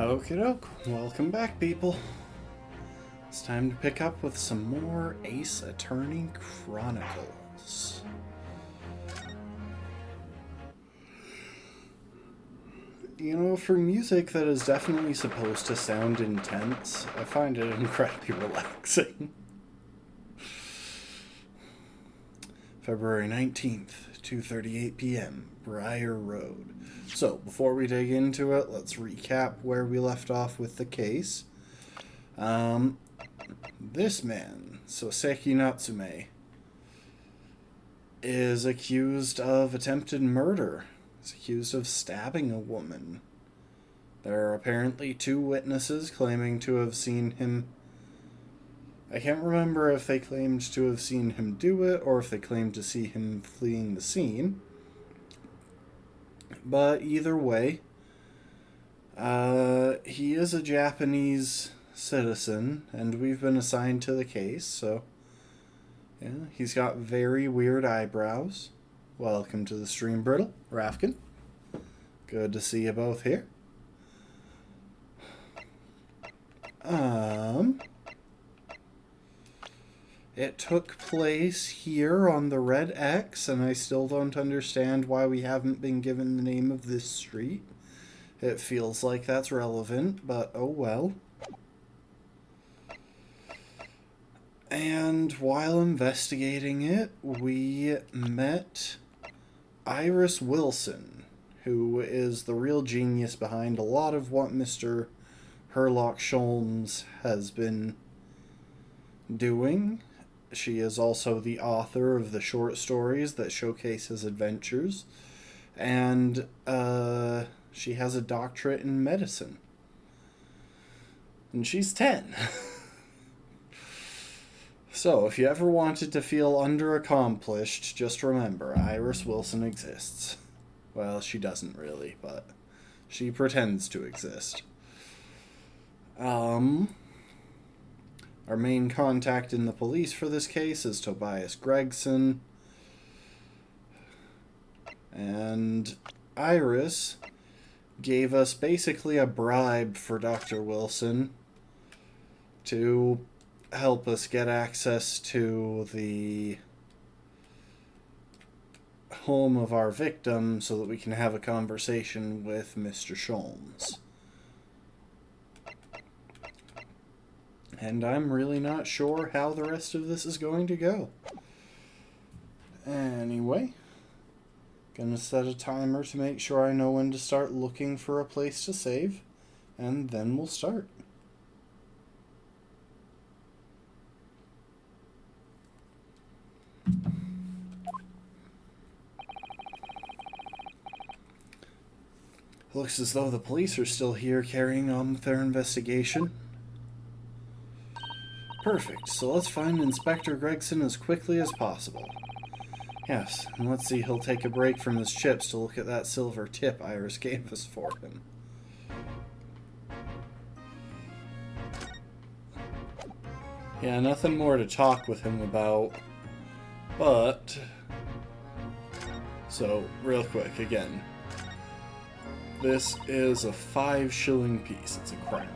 Okie doke. Welcome back, people. It's time to pick up with some more Ace Attorney Chronicles. You know, for music that is definitely supposed to sound intense, I find it incredibly relaxing. February 19th, 2:38 p.m., Briar Road. So, before we dig into it, let's recap where we left off with the case. This man, Soseki Natsume, is accused of attempted murder. He's accused of stabbing a woman. There are apparently two witnesses claiming to have seen him. I can't remember if they claimed to have seen him do it or if they claimed to see him fleeing the scene. But either way, he is a Japanese citizen, and we've been assigned to the case, so yeah, he's got very weird eyebrows. Welcome to the stream, Brittle. Rafkin. Good to see you both here. It took place here on the red X, and I still don't understand why we haven't been given the name of this street. It feels like that's relevant, but oh well. And while investigating it, we met Iris Wilson, who is the real genius behind a lot of what Mr. Herlock Sholmes has been doing. She is also the author of the short stories that showcase his adventures, and she has a doctorate in medicine. And she's 10. So, if you ever wanted to feel underaccomplished, just remember, Iris Wilson exists. Well, she doesn't really, but she pretends to exist. Our main contact in the police for this case is Tobias Gregson. And Iris gave us basically a bribe for Dr. Wilson to help us get access to the home of our victim so that we can have a conversation with Mr. Sholmes. And I'm really not sure how the rest of this is going to go. Anyway, gonna set a timer to make sure I know when to start looking for a place to save, and then we'll start. Looks as though the police are still here carrying on with their investigation. Perfect, so let's find Inspector Gregson as quickly as possible. Yes, and let's see he'll take a break from his chips to look at that silver tip Iris gave us for him. Yeah, nothing more to talk with him about, but... So, real quick, again. This is a 5 shilling piece, it's a crown.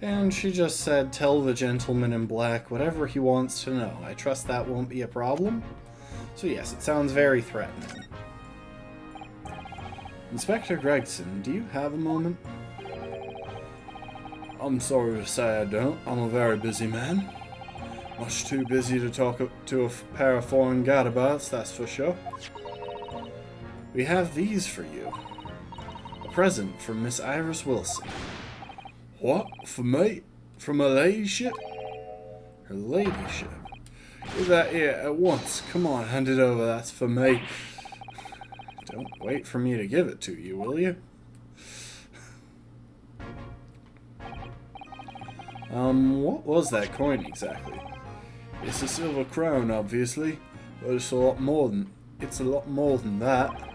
And she just said, tell the gentleman in black whatever he wants to know. I trust that won't be a problem. So yes, it sounds very threatening. Inspector Gregson, do you have a moment? I'm sorry to say I don't. I'm a very busy man. Much too busy to talk to a pair of foreign gadabouts, that's for sure. We have these for you. A present from Miss Iris Wilson. What? For me? From her ladyship? Her ladyship? Give that here at once. Come on, hand it over. That's for me. Don't wait for me to give it to you, will you? What was that coin exactly? It's a silver crown, obviously, but it's a lot more than that.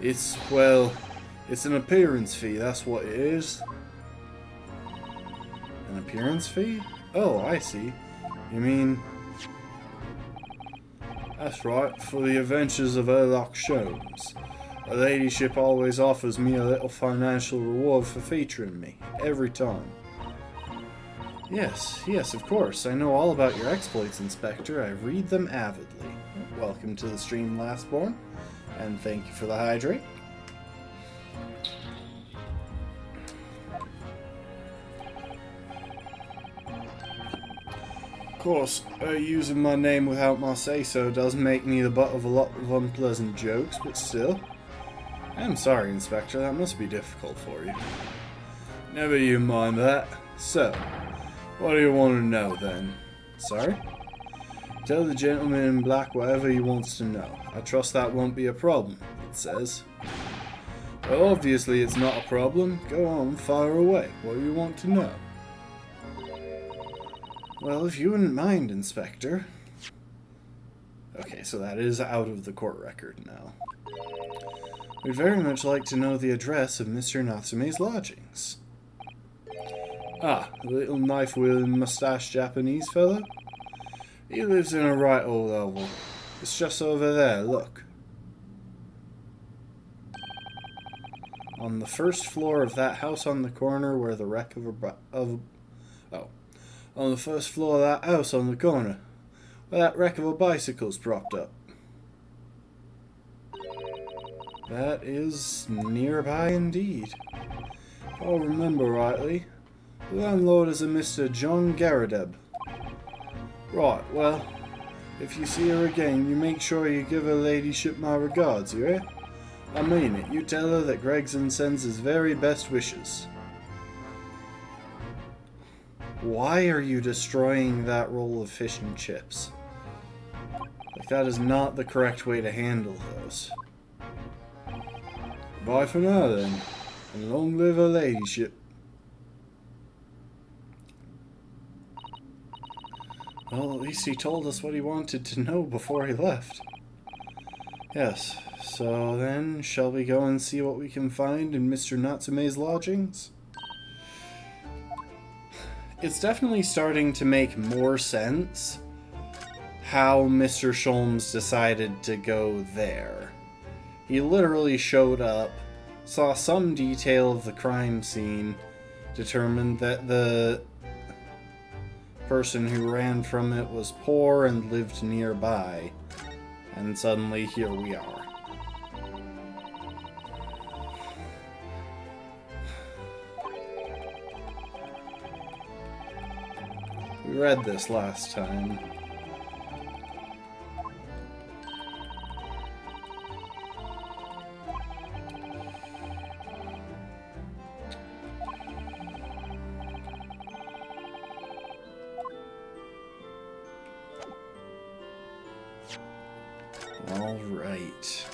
It's an appearance fee, that's what it is. An appearance fee? Oh, I see. You mean That's right, for the adventures of Sherlock Holmes. Her ladyship always offers me a little financial reward for featuring me, every time. Yes, of course. I know all about your exploits, Inspector. I read them avidly. Welcome to the stream, Lastborn, and thank you for the hydrate. Of course, using my name without my say-so does make me the butt of a lot of unpleasant jokes, but still. I'm sorry, Inspector, that must be difficult for you. Never you mind that. So, what do you want to know, then? Sorry? Tell the gentleman in black whatever he wants to know. I trust that won't be a problem, it says. Well, obviously it's not a problem. Go on, fire away. What do you want to know? Well, if you wouldn't mind, Inspector. Okay, so that is out of the court record now. We'd very much like to know the address of Mr. Natsume's lodgings. Ah, the little knife-wielding mustache Japanese fellow? He lives in a right old oval. It's just over there, look. On the first floor of that house on the corner where the wreck on the first floor of that house on the corner, where that wreck of a bicycle's propped up. That is nearby indeed. If I remember rightly, the landlord is a Mr. John Garadeb. Right, well, if you see her again, you make sure you give her ladyship my regards, you hear? I mean it. You tell her that Gregson sends his very best wishes. Why are you destroying that roll of fish and chips? Like, that is not the correct way to handle those. Bye for now, then. And long live her ladyship. Well, at least he told us what he wanted to know before he left. Yes, so then, shall we go and see what we can find in Mr. Natsume's lodgings? It's definitely starting to make more sense how Mr. Sholmes decided to go there. He literally showed up, saw some detail of the crime scene, determined that the person who ran from it was poor and lived nearby, and suddenly here we are. We read this last time. All right.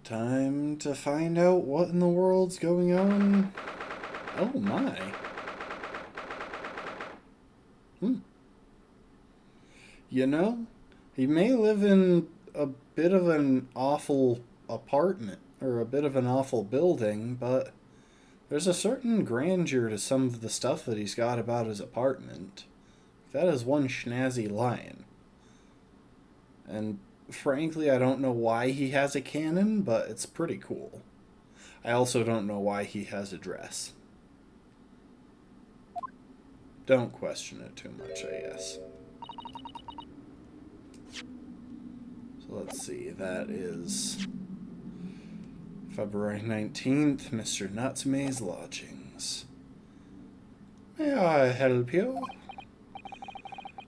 Time to find out what in the world's going on. Oh my. You know, he may live in a bit of an awful apartment, or a bit of an awful building, but there's a certain grandeur to some of the stuff that he's got about his apartment. That is one snazzy lion. And frankly, I don't know why he has a cannon, but it's pretty cool. I also don't know why he has a dress. Don't question it too much, I guess. So let's see, that is February 19th, Mr. Natsume's lodgings. May I help you?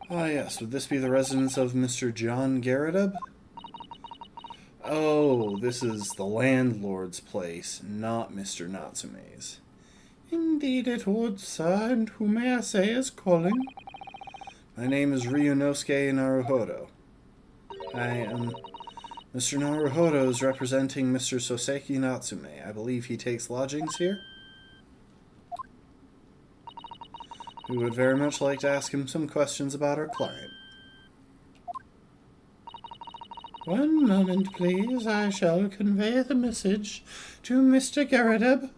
Ah, yes, would this be the residence of Mr. John Garadeb? Oh, this is the landlord's place, not Mr. Natsume's. Indeed it would, sir, and who may I say is calling? My name is Ryunosuke Naruhodo. Mr. Naruhodo is representing Mr. Soseki Natsume. I believe he takes lodgings here? We would very much like to ask him some questions about our client. One moment, please. I shall convey the message to Mr. Garadeb.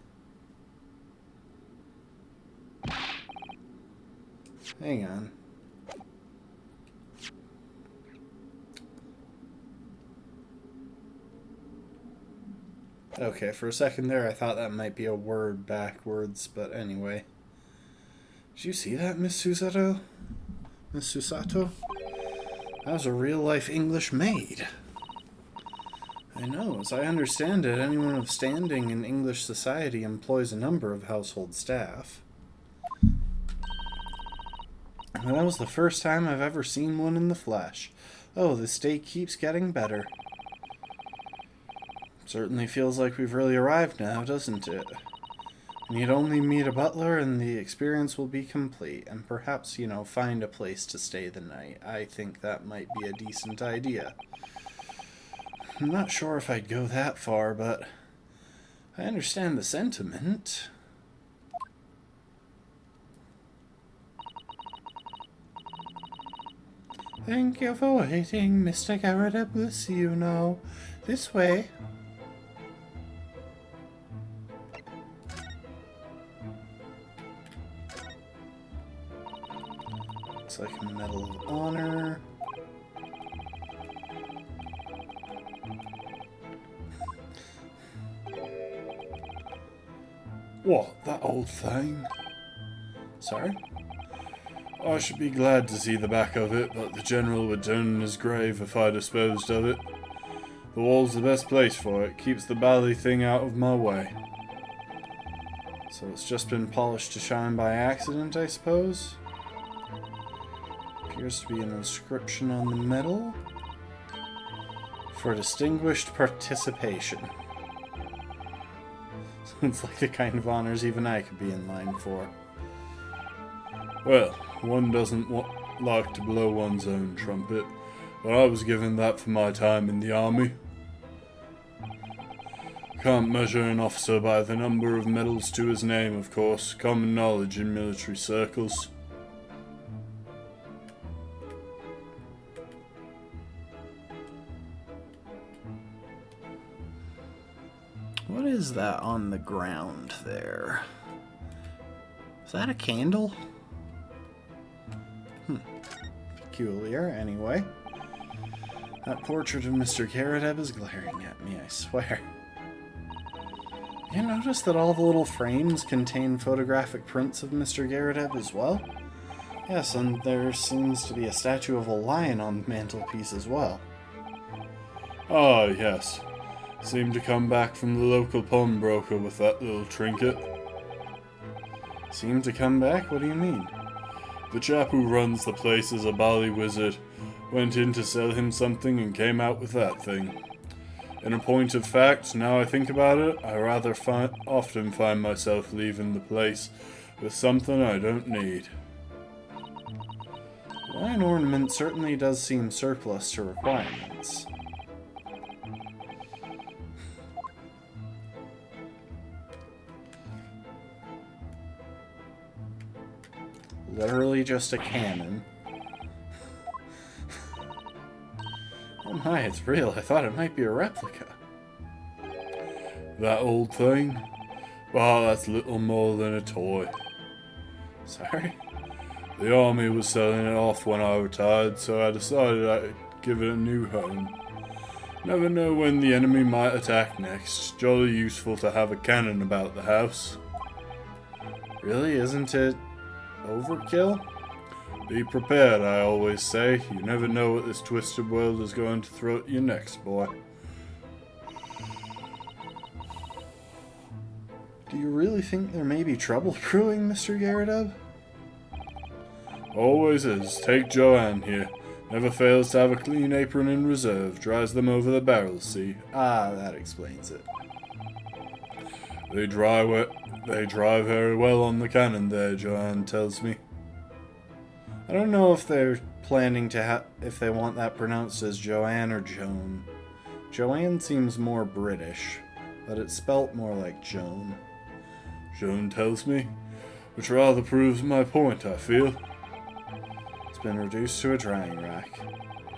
Hang on. Okay, for a second there I thought that might be a word backwards, but anyway. Did you see that, Miss Susato? Miss Susato? That was a real-life English maid. I know. As I understand it, anyone of standing in English society employs a number of household staff. And that was the first time I've ever seen one in the flesh. Oh, the steak keeps getting better. Certainly feels like we've really arrived now, doesn't it? We need only meet a butler and the experience will be complete, and perhaps, find a place to stay the night. I think that might be a decent idea. I'm not sure if I'd go that far, but I understand the sentiment. Thank you for waiting, Mr. Garadeb. We'll see you now. This way. Looks like a Medal of Honor. What, that old thing? Sorry? I should be glad to see the back of it, but the General would turn in his grave if I disposed of it. The wall's the best place for it, keeps the bally thing out of my way. So it's just been polished to shine by accident, I suppose? Appears to be an inscription on the medal. For distinguished participation. Sounds like the kind of honors even I could be in line for. Well, one doesn't like to blow one's own trumpet, but I was given that for my time in the army. Can't measure an officer by the number of medals to his name, of course. Common knowledge in military circles. What is that on the ground there? Is that a candle? Peculiar, anyway. That portrait of Mr. Garadeb is glaring at me, I swear. You notice that all the little frames contain photographic prints of Mr. Garadeb as well? Yes, and there seems to be a statue of a lion on the mantelpiece as well. Ah, yes. Seemed to come back from the local pawnbroker with that little trinket. Seemed to come back? What do you mean? The chap who runs the place is a bally wizard. Went in to sell him something and came out with that thing. In a point of fact, now I think about it, I rather often find myself leaving the place with something I don't need. The lion ornament certainly does seem surplus to requirements. Literally just a cannon. Oh my, it's real. I thought it might be a replica. That old thing? Well, that's little more than a toy. Sorry? The army was selling it off when I retired, so I decided I'd give it a new home. Never know when the enemy might attack next. Jolly useful to have a cannon about the house. Really, isn't it overkill? Be prepared, I always say. You never know what this twisted world is going to throw at you next, boy. Do you really think there may be trouble brewing, Mr. Garadeb? Always is. Take Joanne here. Never fails to have a clean apron in reserve. Dries them over the barrels, see? Ah, that explains it. They dry very well on the cannon there, Joanne tells me. I don't know if they're planning to if they want that pronounced as Joanne or Joan. Joanne seems more British, but it's spelt more like Joan. Joan tells me? which rather proves my point, I feel. It's been reduced to a drying rack.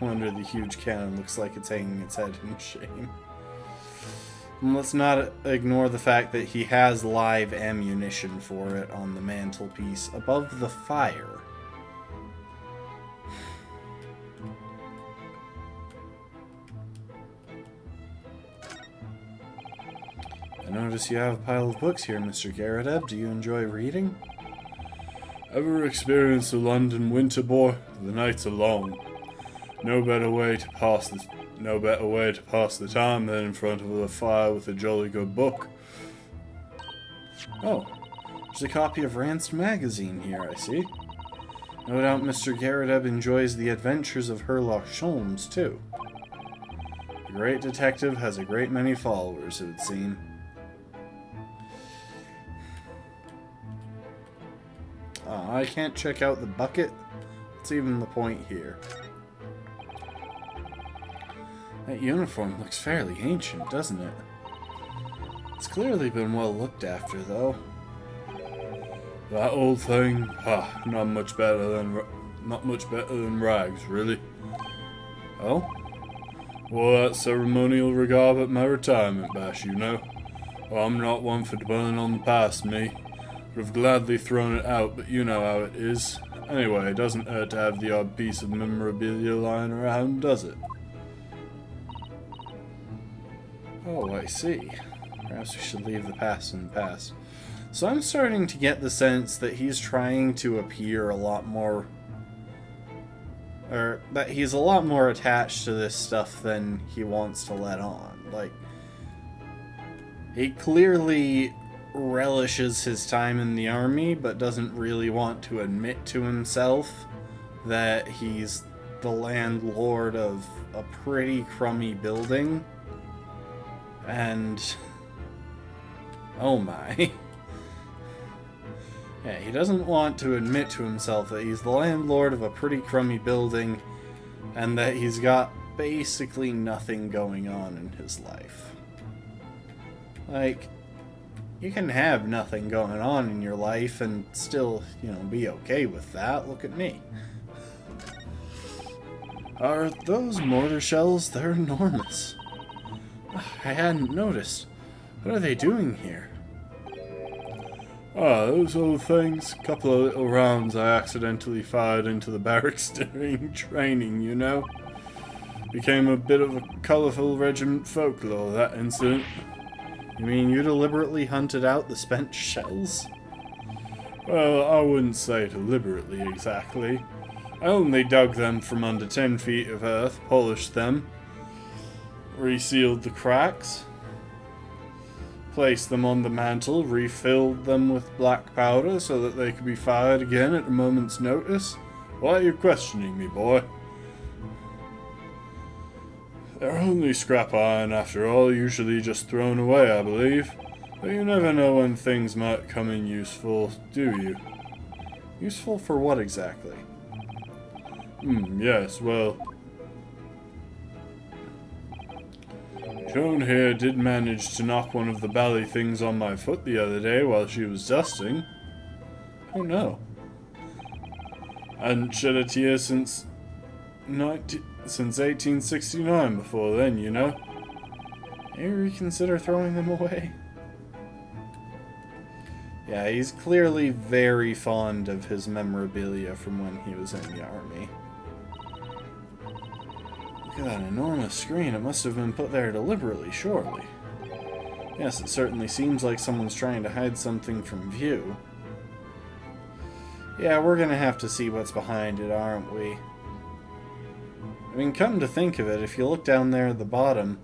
I wonder the huge cannon looks like it's hanging its head in shame. And let's not ignore the fact that he has live ammunition for it on the mantelpiece above the fire. I notice you have a pile of books here, Mr. Garrideb. Do you enjoy reading? Ever experienced a London winter, boy? The nights are long. No better way to pass the time than in front of a fire with a jolly good book. Oh, there's a copy of Ranced magazine here, I see. No doubt Mr. Garrideb enjoys the adventures of Sherlock Holmes, too. The great detective has a great many followers, it would seem. I can't check out the bucket. What's even the point here? That uniform looks fairly ancient, doesn't it? It's clearly been well looked after, though. That old thing? Not much better than rags, really. Oh? Well, that ceremonial regard at my retirement bash, you know. Well, I'm not one for dwelling on the past, me. Would have gladly thrown it out, but you know how it is. Anyway, it doesn't hurt to have the odd piece of memorabilia lying around, does it? Oh, I see. Perhaps we should leave the past in the past. So I'm starting to get the sense that he's trying to appear a lot more... or that he's a lot more attached to this stuff than he wants to let on. Like, he clearly relishes his time in the army, but doesn't really want to admit to himself that he's the landlord of a pretty crummy building. And... oh my. Yeah, he doesn't want to admit to himself that he's the landlord of a pretty crummy building and that he's got basically nothing going on in his life. Like, you can have nothing going on in your life and still, you know, be okay with that. Look at me. Are those mortar shells? They're enormous. I hadn't noticed. What are they doing here? Those old things. A couple of little rounds I accidentally fired into the barracks during training, you know. Became a bit of a colourful regiment folklore, that incident. You mean you deliberately hunted out the spent shells? Well, I wouldn't say deliberately exactly. I only dug them from under 10 feet of earth, polished them, resealed the cracks, placed them on the mantle, refilled them with black powder so that they could be fired again at a moment's notice. Why are you questioning me, boy? They're only scrap iron after all, usually just thrown away, I believe. But you never know when things might come in useful, do you? Useful for what exactly? Yes, well... Joan here did manage to knock one of the bally things on my foot the other day while she was dusting. Oh no. I hadn't shed a tear since 1869 before then, you know. Maybe reconsider throwing them away. Yeah, he's clearly very fond of his memorabilia from when he was in the army. Look at that enormous screen. It must have been put there deliberately, surely. Yes, it certainly seems like someone's trying to hide something from view. Yeah, we're gonna have to see what's behind it, aren't we? I mean, come to think of it, if you look down there at the bottom,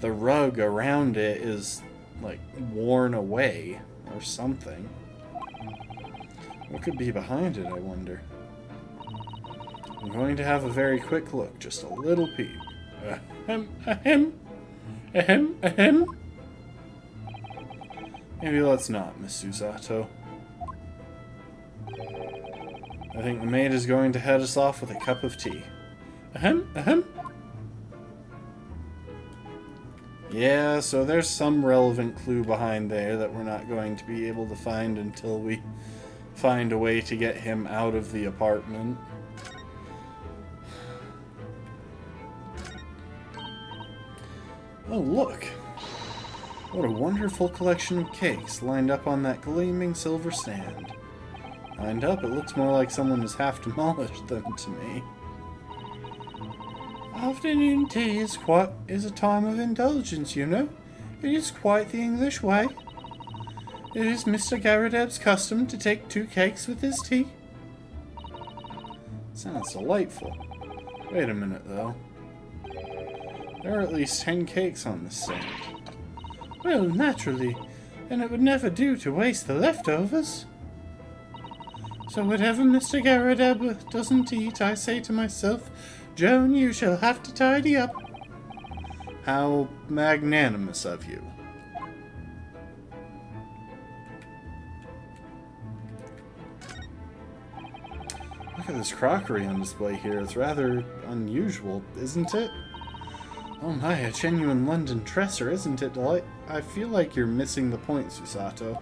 the rug around it is, like, worn away, or something. What could be behind it, I wonder? I'm going to have a very quick look, just a little peep. Ahem, ahem, ahem, ahem. Maybe let's not, Miss Susato. I think the maid is going to head us off with a cup of tea. Ahem, ahem. Yeah, so there's some relevant clue behind there that we're not going to be able to find until we find a way to get him out of the apartment. Oh, look! What a wonderful collection of cakes lined up on that gleaming silver stand. Lined up, it looks more like someone has half demolished them to me. Afternoon tea is a time of indulgence, you know. It is quite the English way. It is Mr. Garradeb's custom to take 2 cakes with his tea. Sounds delightful. Wait a minute, though. There are at least 10 cakes on this stand. Well, naturally, and it would never do to waste the leftovers. So whatever Mr. Garradeb doesn't eat, I say to myself, Joan, you shall have to tidy up. How magnanimous of you. Look at this crockery on display here. It's rather unusual, isn't it? Oh my, a genuine London dresser, isn't it? I feel like you're missing the point, Susato.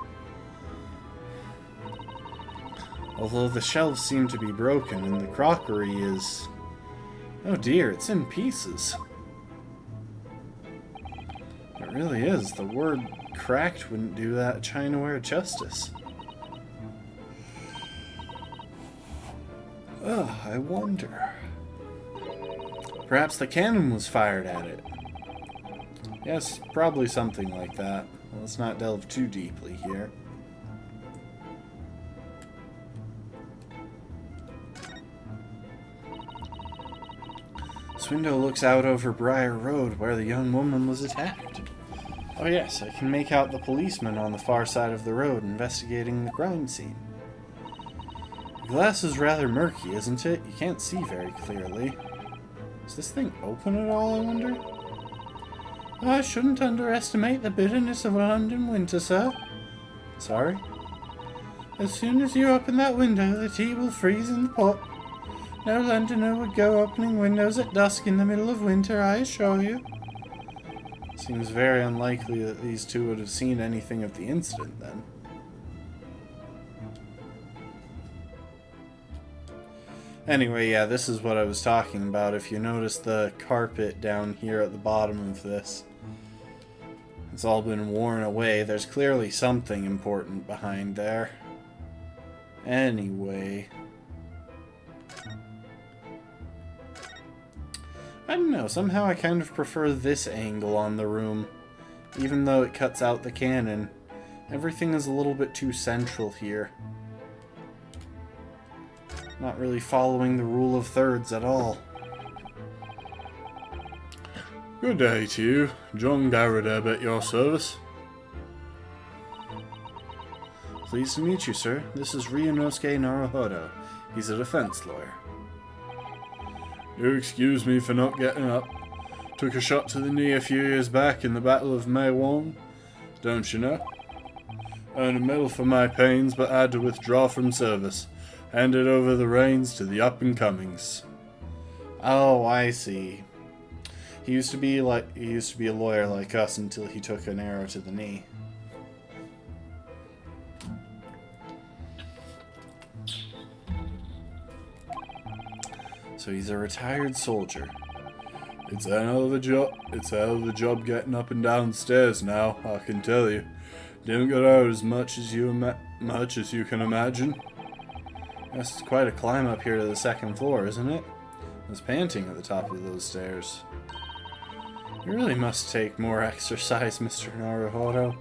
Although the shelves seem to be broken and the crockery is... Oh dear, it's in pieces. It really is. The word cracked wouldn't do that chinaware justice. Ugh, I wonder. Perhaps the cannon was fired at it. Yes, probably something like that. Well, let's not delve too deeply here. This window looks out over Briar Road, where the young woman was attacked. Oh yes, I can make out the policeman on the far side of the road investigating the crime scene. The glass is rather murky, isn't it? You can't see very clearly. Is this thing open at all, I wonder? I shouldn't underestimate the bitterness of a London winter, sir. Sorry? As soon as you open that window, the tea will freeze in the pot. No Londoner would go opening windows at dusk in the middle of winter, I assure you. Seems very unlikely that these two would have seen anything of the incident, then. Anyway, yeah, this is what I was talking about. If you notice the carpet down here at the bottom of this, it's all been worn away. There's clearly something important behind there. Anyway... I don't know, somehow I kind of prefer this angle on the room. Even though it cuts out the cannon, everything is a little bit too central here. Not really following the rule of thirds at all. Good day to you. John Garradeb at your service. Pleased to meet you, sir. This is Ryunosuke Naruhodo. He's a defense lawyer. Do excuse me for not getting up. Took a shot to the knee a few years back in the Battle of Meiwon, don't you know? Earned a medal for my pains, but had to withdraw from service. Handed over the reins to the up-and-comings. Oh, I see. He used to be a lawyer like us until he took an arrow to the knee. So he's a retired soldier. It's a hell of a job. It's a hell of a job getting up and down stairs now, I can tell you. Didn't get out as much as you can imagine. Yes, it's quite a climb up here to the 2nd floor, isn't it? I was panting at the top of those stairs. You really must take more exercise, Mr. Naruhodo.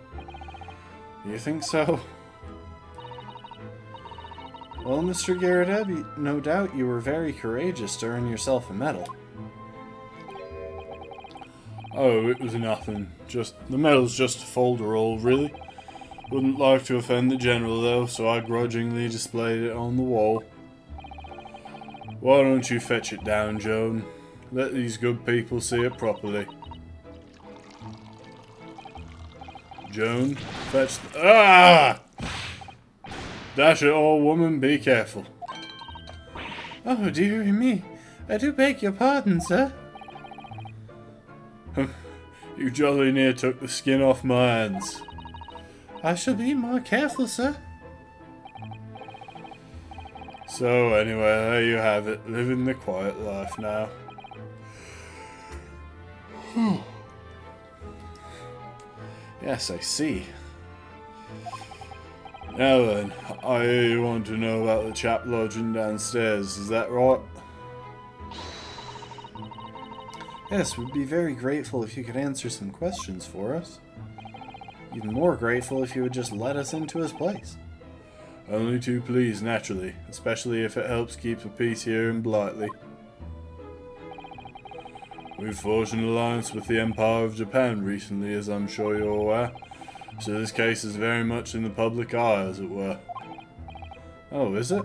Do you think so? Well, Mr. Garradeb, no doubt you were very courageous to earn yourself a medal. Oh, it was nothing. The medal's just a folderol, really. Wouldn't like to offend the general, though, so I grudgingly displayed it on the wall. Why don't you fetch it down, Joan? Let these good people see it properly. Joan, fetch the... Ah! Dash it, old woman, be careful. Oh, dearie me. I do beg your pardon, sir. You jolly near took the skin off my hands. I shall be more careful, sir. So anyway, there you have it, living the quiet life now. Yes, I see. Now then, I hear you want to know about the chap lodging downstairs, is that right? Yes, we'd be very grateful if you could answer some questions for us. Even more grateful if you would just let us into his place. Only too pleased, naturally, especially if it helps keep the peace here in Blightly. We've forged an alliance with the Empire of Japan recently, as I'm sure you're aware, so this case is very much in the public eye, as it were. Oh, is it?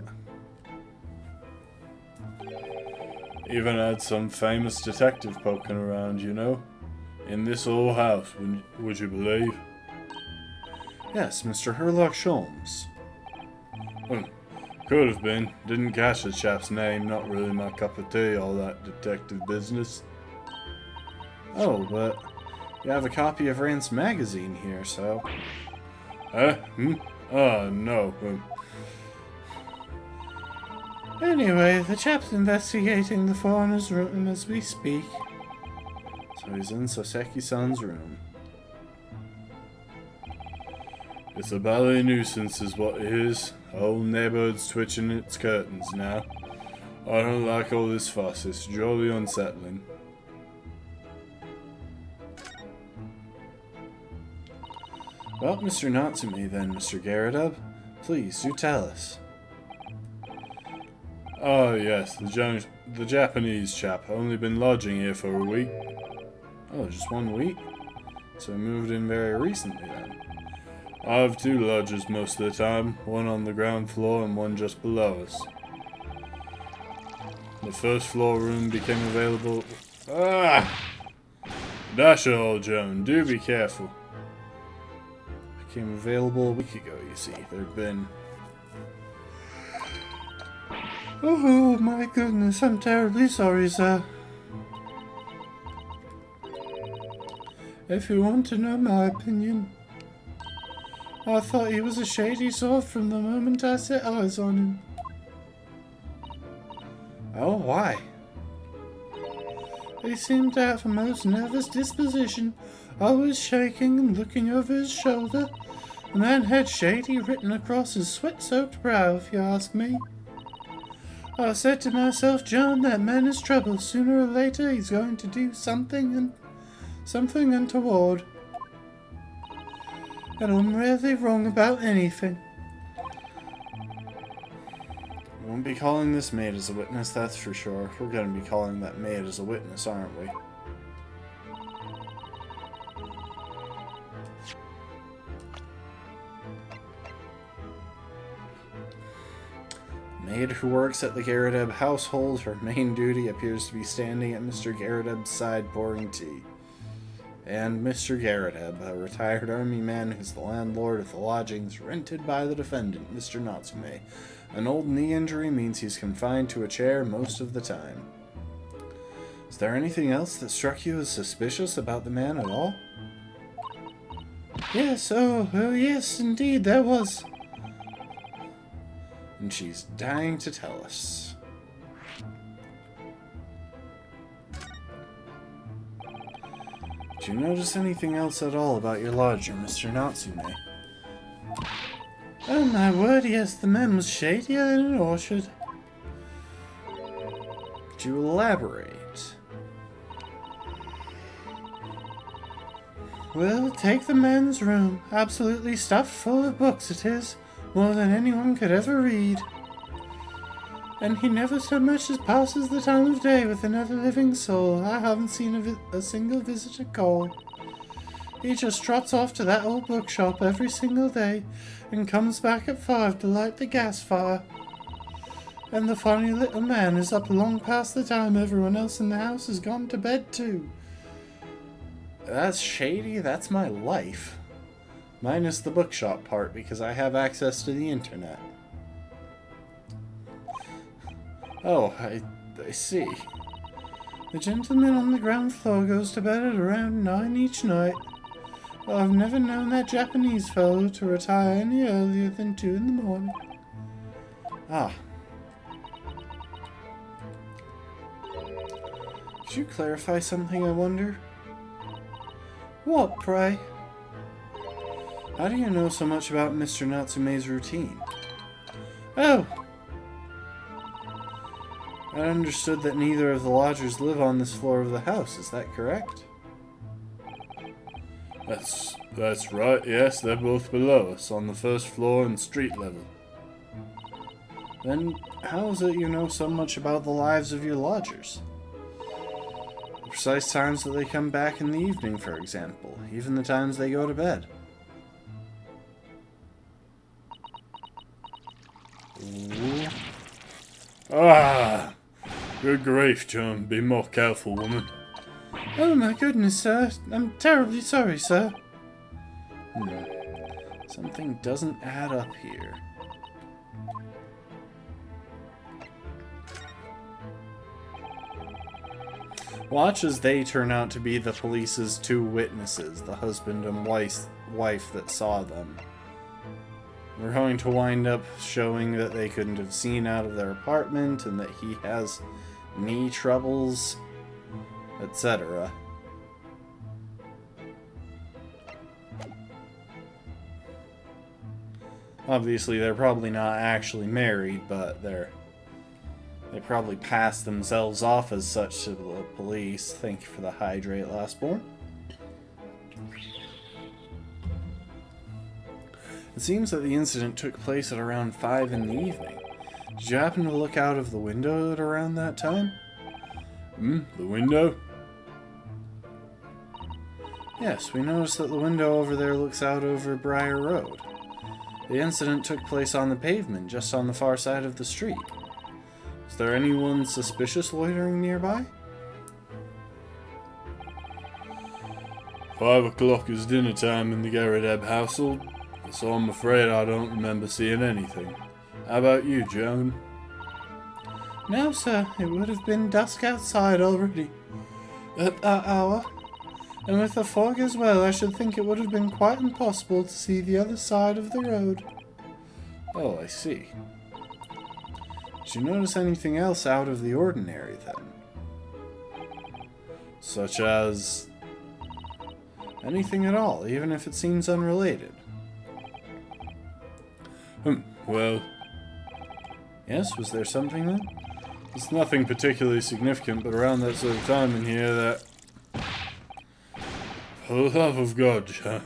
Even had some famous detective poking around, you know? In this old house, would you believe? Yes, Mr. Herlock Sholmes. Could have been. Didn't catch the chap's name, not really my cup of tea, all that detective business. Oh, but you have a copy of Rance magazine here, so... No. Anyway, the chap's investigating the foreigner's room as we speak. So he's in Soseki-san's room. It's a bally nuisance is what it is. Whole neighborhood's twitching its curtains now. I don't like all this fuss, it's jolly unsettling. Well, Mr. Natsume then, Mr. Garridub. Please, do tell us. Oh yes, the Japanese chap. Only been lodging here for a week. Oh, just 1 week? So he moved in very recently then. I have 2 lodgers most of the time, one on the ground floor and one just below us. The first floor room became available... Dasher, old Joan, do be careful. Became available a week ago, you see. There'd been... Oh my goodness, I'm terribly sorry, sir. If you want to know my opinion... I thought he was a shady sort from the moment I set eyes on him. Oh, why? He seemed to have a most nervous disposition, always shaking and looking over his shoulder. The man had shady written across his sweat-soaked brow, if you ask me. I said to myself, John, that man is trouble. Sooner or later he's going to do something untoward. And I'm rarely wrong about anything. We won't be calling this maid as a witness, that's for sure. We're going to be calling that maid as a witness, aren't we? Maid who works at the Garridub household, her main duty appears to be standing at Mr. Garridub's side pouring tea. And Mr. Garridub, a retired army man who's the landlord of the lodgings rented by the defendant, Mr. Natsume. An old knee injury means he's confined to a chair most of the time. Is there anything else that struck you as suspicious about the man at all? Yes, oh yes, indeed, there was. And she's dying to tell us. Did you notice anything else at all about your lodger, Mr. Natsume? Oh my word, yes, the man was shadier than an orchard. Could you elaborate? Well, take the man's room. Absolutely stuffed full of books it is. More than anyone could ever read. And he never so much as passes the time of day with another living soul. I haven't seen a single visitor call. He just trots off to that old bookshop every single day and comes back at 5 to light the gas fire. And the funny little man is up long past the time everyone else in the house has gone to bed too. That's shady, that's my life. Minus the bookshop part, because I have access to the internet. Oh, I see. The gentleman on the ground floor goes to bed at around 9 each night. Well, I've never known that Japanese fellow to retire any earlier than 2 in the morning. Ah. Could you clarify something, I wonder? What, pray? How do you know so much about Mr. Natsume's routine? Oh! I understood that neither of the lodgers live on this floor of the house, is that correct? That's right, yes, they're both below us, on the first floor and street level. Then, how is it you know so much about the lives of your lodgers? The precise times that they come back in the evening, for example, even the times they go to bed. Ooh. Ah! Good grief, John. Be more careful, woman. Oh my goodness, sir. I'm terribly sorry, sir. Something doesn't add up here. Watch as they turn out to be the police's two witnesses, the husband and wife that saw them. We're going to wind up showing that they couldn't have seen out of their apartment and that he has knee troubles, etc. Obviously, they're probably not actually married, but they probably pass themselves off as such to the police. Thank you for the hydrate, lastborn. It seems that the incident took place at around 5 in the evening. Did you happen to look out of the window at around that time? The window? Yes, we noticed that the window over there looks out over Briar Road. The incident took place on the pavement, just on the far side of the street. Is there anyone suspicious loitering nearby? 5 o'clock is dinner time in the Garrideb household, so I'm afraid I don't remember seeing anything. How about you, Joan? No, sir. It would have been dusk outside already at that hour. And with the fog as well, I should think it would have been quite impossible to see the other side of the road. Oh, I see. Did you notice anything else out of the ordinary, then? Such as... anything at all, even if it seems unrelated? Well... Yes, was there something then? It's nothing particularly significant, but around that sort of time in here that... For the love of God, John,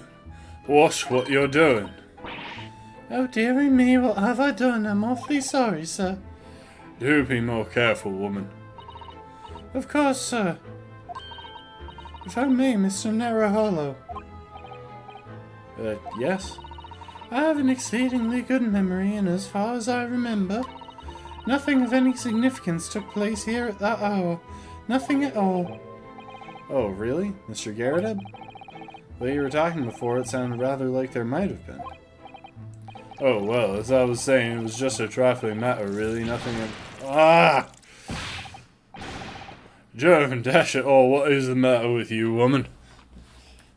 watch what you're doing. Oh, dearie me, what have I done? I'm awfully sorry, sir. Do be more careful, woman. Of course, sir. If I may, Mr. Narrow yes? I have an exceedingly good memory, and as far as I remember, nothing of any significance took place here at that hour. Nothing at all. Oh, really? Mr. Garrideb? The way you were talking before, it sounded rather like there might have been. Oh, well, as I was saying, it was just a trifling matter, really. Nothing of... Ah! Joan, dash it all, what is the matter with you, woman?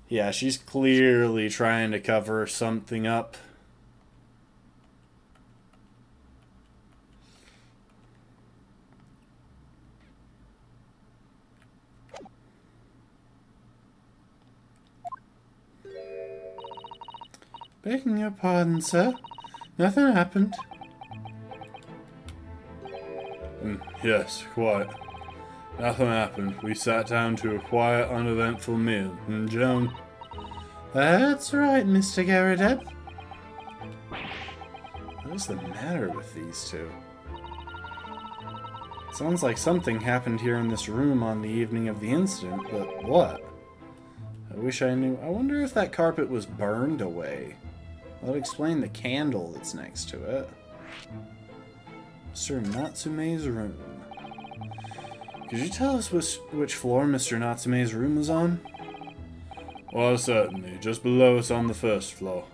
Yeah, she's clearly trying to cover something up. Begging your pardon, sir. Nothing happened. Yes, quite. Nothing happened. We sat down to a quiet, uneventful meal. And Joan? That's right, Mr. Garrideb. What is the matter with these two? Sounds like something happened here in this room on the evening of the incident, but what? I wish I knew. I wonder if that carpet was burned away. That would explain the candle that's next to it. Mr. Natsume's room. Could you tell us which floor Mr. Natsume's room was on? Well, certainly. Just below us on the first floor.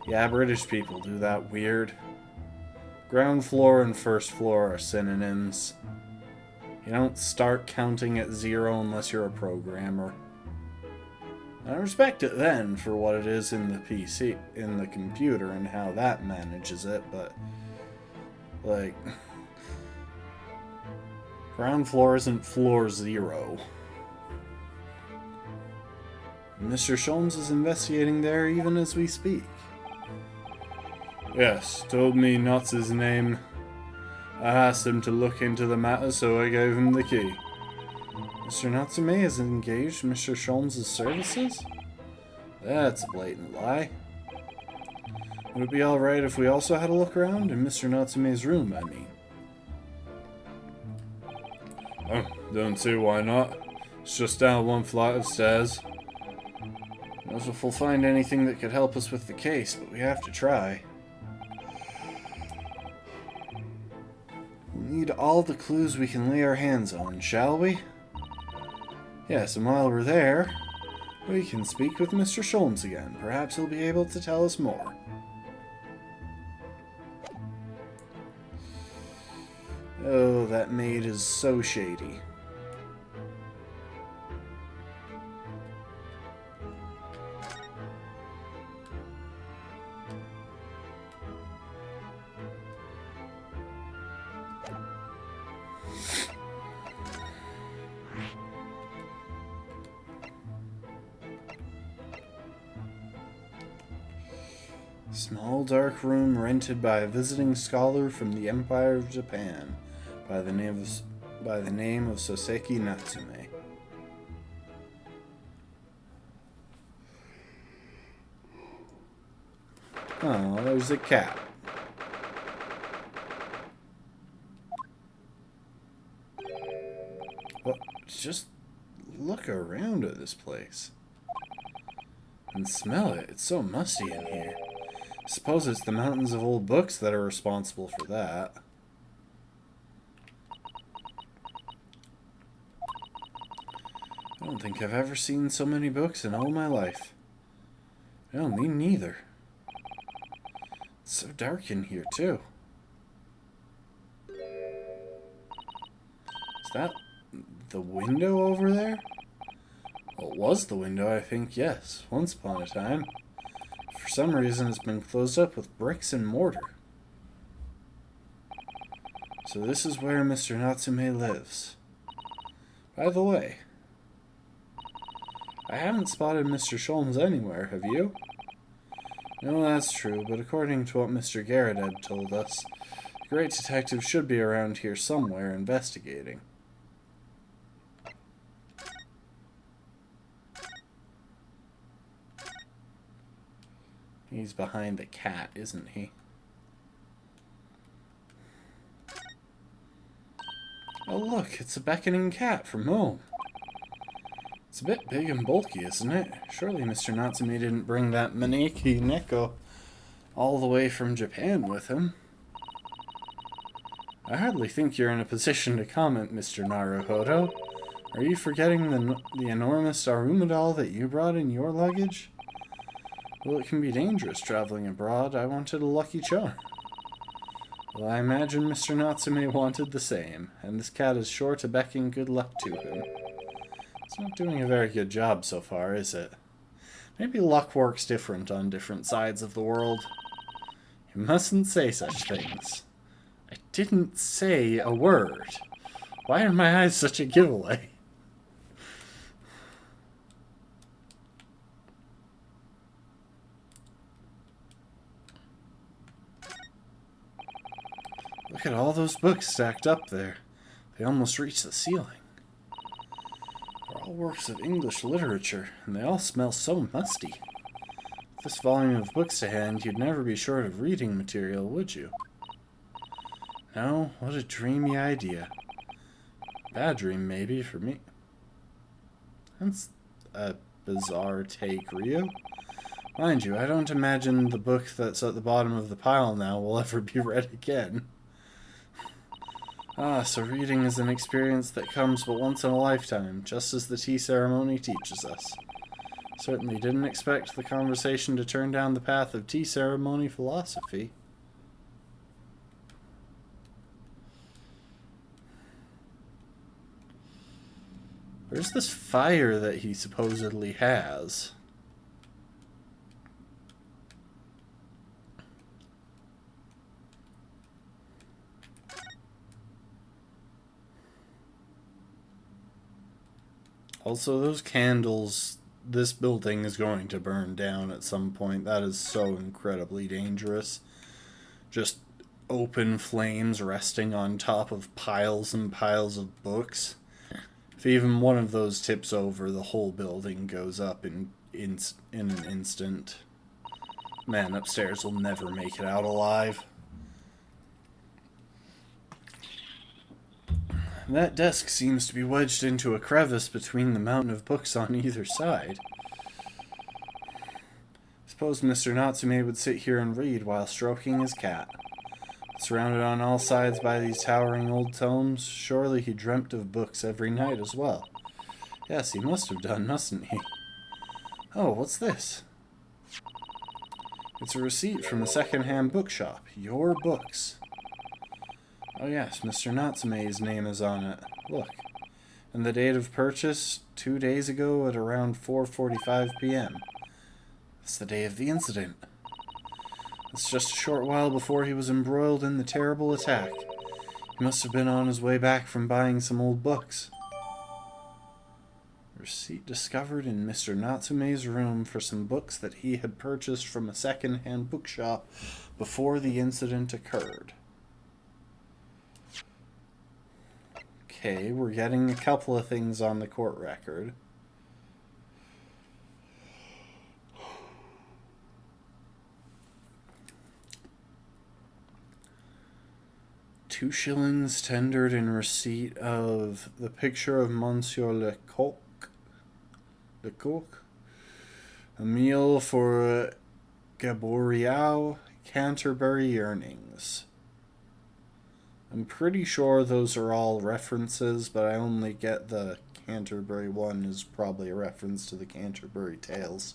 Yeah, British people do that weird. Ground floor and first floor are synonyms. You don't start counting at 0 unless you're a programmer. I respect it then for what it is in the PC, in the computer, and how that manages it, but, like, Ground floor isn't floor 0. Mr. Sholmes is investigating there even as we speak. Yes, told me not his name. I asked him to look into the matter, so I gave him the key. Mr. Natsume has engaged Mr. Sholmes' services? That's a blatant lie. Would it be alright if we also had a look around? In Mr. Natsume's room, I mean. Oh, don't see why not. It's just down one flight of stairs. Not as if we'll find anything that could help us with the case, but we have to try. We'll need all the clues we can lay our hands on, shall we? Yes, and while we're there, we can speak with Mr. Sholmes again. Perhaps he'll be able to tell us more. Oh, that maid is so shady. Small dark room rented by a visiting scholar from the Empire of Japan by the name of Soseki Natsume. Oh, there's a cat. Well, just look around at this place. And smell it. It's so musty in here. I suppose it's the mountains of old books that are responsible for that. I don't think I've ever seen so many books in all my life. No, me neither. It's so dark in here, too. Is that the window over there? Well, it was the window, I think, yes. Once upon a time. For some reason, it's been closed up with bricks and mortar. So this is where Mr. Natsume lives. By the way, I haven't spotted Mr. Sholmes anywhere, have you? No, that's true, but according to what Mr. Garrett told us, the great detective should be around here somewhere investigating. He's behind the cat, isn't he? Oh look, it's a beckoning cat from home. It's a bit big and bulky, isn't it? Surely Mr. Natsume didn't bring that Maneki Neko all the way from Japan with him. I hardly think you're in a position to comment, Mr. Naruhodo. Are you forgetting the enormous Aruma doll that you brought in your luggage? Well, it can be dangerous traveling abroad. I wanted a lucky charm. Well, I imagine Mr. Natsume wanted the same, and this cat is sure to beckon good luck to him. It's not doing a very good job so far, is it? Maybe luck works different on different sides of the world. You mustn't say such things. I didn't say a word. Why are my eyes such a giveaway? Look at all those books stacked up there. They almost reach the ceiling. They're all works of English literature, and they all smell so musty. With this volume of books to hand, you'd never be short of reading material, would you? No, what a dreamy idea. Bad dream, maybe, for me. That's a bizarre take, Ryo. Mind you, I don't imagine the book that's at the bottom of the pile now will ever be read again. Ah, so reading is an experience that comes but once in a lifetime, just as the tea ceremony teaches us. Certainly didn't expect the conversation to turn down the path of tea ceremony philosophy. Where's this fire that he supposedly has? Also, those candles, this building is going to burn down at some point. That is so incredibly dangerous. Just open flames resting on top of piles and piles of books. If even one of those tips over, the whole building goes up in an instant. Man upstairs will never make it out alive. That desk seems to be wedged into a crevice between the mountain of books on either side. Suppose Mr. Natsume would sit here and read while stroking his cat. Surrounded on all sides by these towering old tomes, surely he dreamt of books every night as well. Yes, he must have done, mustn't he? Oh, what's this? It's a receipt from the second-hand bookshop. Your books. Oh yes, Mr. Natsume's name is on it. Look. And the date of purchase, 2 days ago at around 4:45 p.m. It's the day of the incident. It's just a short while before he was embroiled in the terrible attack. He must have been on his way back from buying some old books. Receipt discovered in Mr. Natsume's room for some books that he had purchased from a second-hand bookshop before the incident occurred. Okay, we're getting a couple of things on the court record. £2 tendered in receipt of the picture of Monsieur Lecoq, a meal for Gaboriau, Canterbury earnings. I'm pretty sure those are all references, but I only get the Canterbury one is probably a reference to the Canterbury Tales.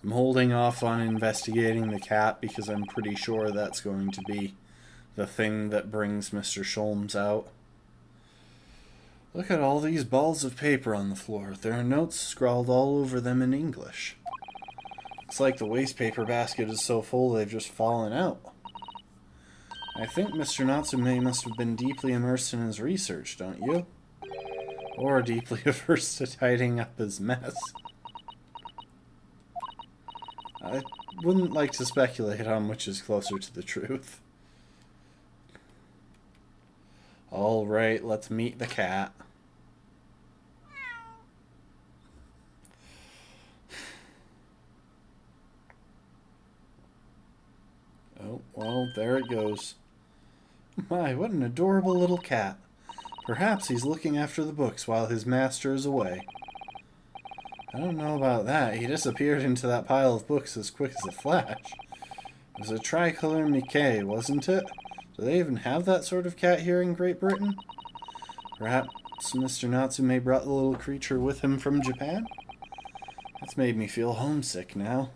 I'm holding off on investigating the cat because I'm pretty sure that's going to be the thing that brings Mr. Sholmes out. Look at all these balls of paper on the floor. There are notes scrawled all over them in English. Looks like the wastepaper basket is so full they've just fallen out. I think Mr. Natsume must have been deeply immersed in his research, don't you? Or deeply averse to tidying up his mess. I wouldn't like to speculate on which is closer to the truth. Alright, let's meet the cat. Oh, well, there it goes. My, what an adorable little cat. Perhaps he's looking after the books while his master is away. I don't know about that. He disappeared into that pile of books as quick as a flash. It was a tricolor Mickey, wasn't it? Do they even have that sort of cat here in Great Britain? Perhaps Mr. Natsume brought the little creature with him from Japan? That's made me feel homesick now.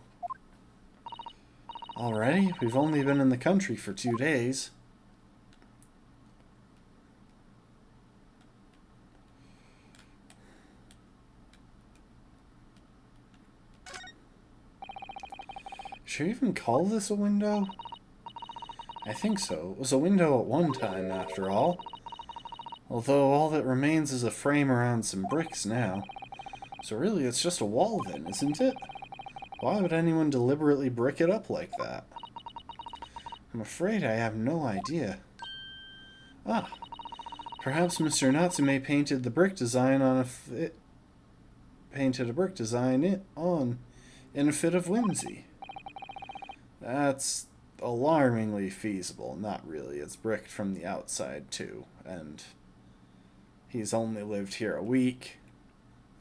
Already? We've only been in the country for 2 days. Should we even call this a window? I think so. It was a window at one time, after all. Although all that remains is a frame around some bricks now. So really, it's just a wall then, isn't it? Why would anyone deliberately brick it up like that? I'm afraid I have no idea. Ah, perhaps Mr. Natsume painted the brick design on painted a brick design in a fit of whimsy. That's alarmingly feasible. Not really. It's bricked from the outside, too. And he's only lived here a week,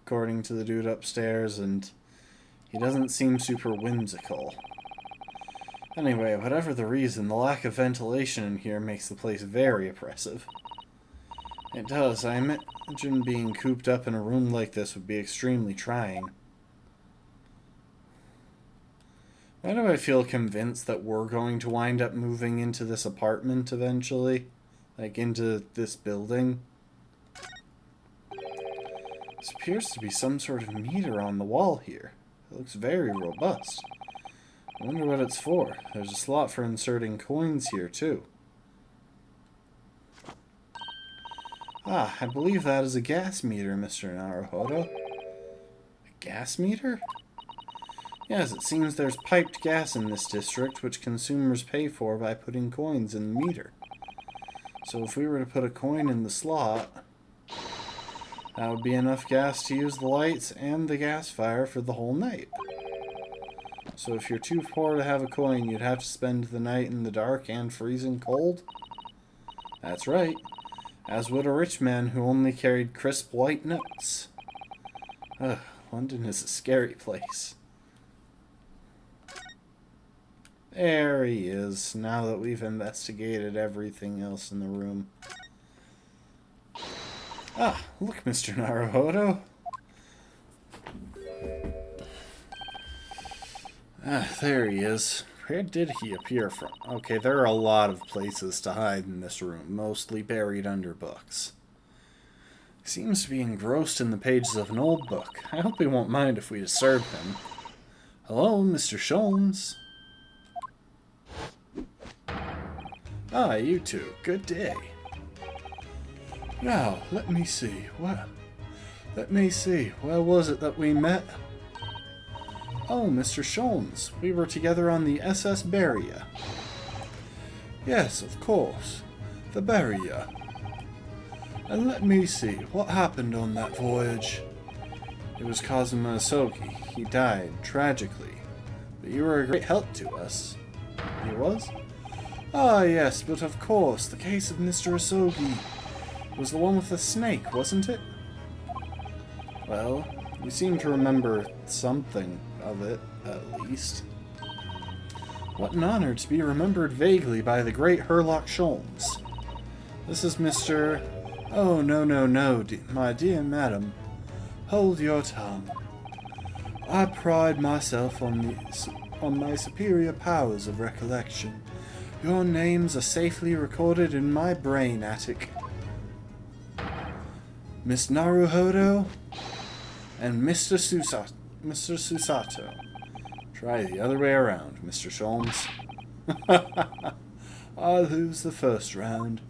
according to the dude upstairs, and he doesn't seem super whimsical. Anyway, whatever the reason, the lack of ventilation in here makes the place very oppressive. It does. I imagine being cooped up in a room like this would be extremely trying. Why do I feel convinced that we're going to wind up moving into this apartment eventually? Like, into this building? This appears to be some sort of meter on the wall here. It looks very robust. I wonder what it's for. There's a slot for inserting coins here, too. Ah, I believe that is a gas meter, Mr. Naruhodo. A gas meter? Yes, it seems there's piped gas in this district, which consumers pay for by putting coins in the meter. So if we were to put a coin in the slot, that would be enough gas to use the lights and the gas fire for the whole night. So if you're too poor to have a coin, you'd have to spend the night in the dark and freezing cold? That's right. As would a rich man who only carried crisp white notes. Ugh, London is a scary place. There he is, now that we've investigated everything else in the room. Ah, look, Mr. Naruhodo. Ah, there he is. Where did he appear from? Okay, there are a lot of places to hide in this room, mostly buried under books. He seems to be engrossed in the pages of an old book. I hope he won't mind if we disturb him. Hello, Mr. Sholmes. Ah, you two. Good day. Now, let me see. Where was it that we met? Oh, Mr. Sholmes. We were together on the SS Beria. Yes, of course. The Beria. And let me see. What happened on that voyage? It was Kazuma Asogi. He died, tragically. But you were a great help to us. He was? Ah, yes, but of course, the case of Mr. Asogi was the one with the snake, wasn't it? Well, you seem to remember something of it, at least. What an honor to be remembered vaguely by the great Herlock Sholmes. This is Mr. Oh, no, my dear madam. Hold your tongue. I pride myself on my superior powers of recollection. Your names are safely recorded in my brain attic. Miss Naruhodo and Mr. Susato. Try the other way around, Mr. Sholmes. I lose the first round.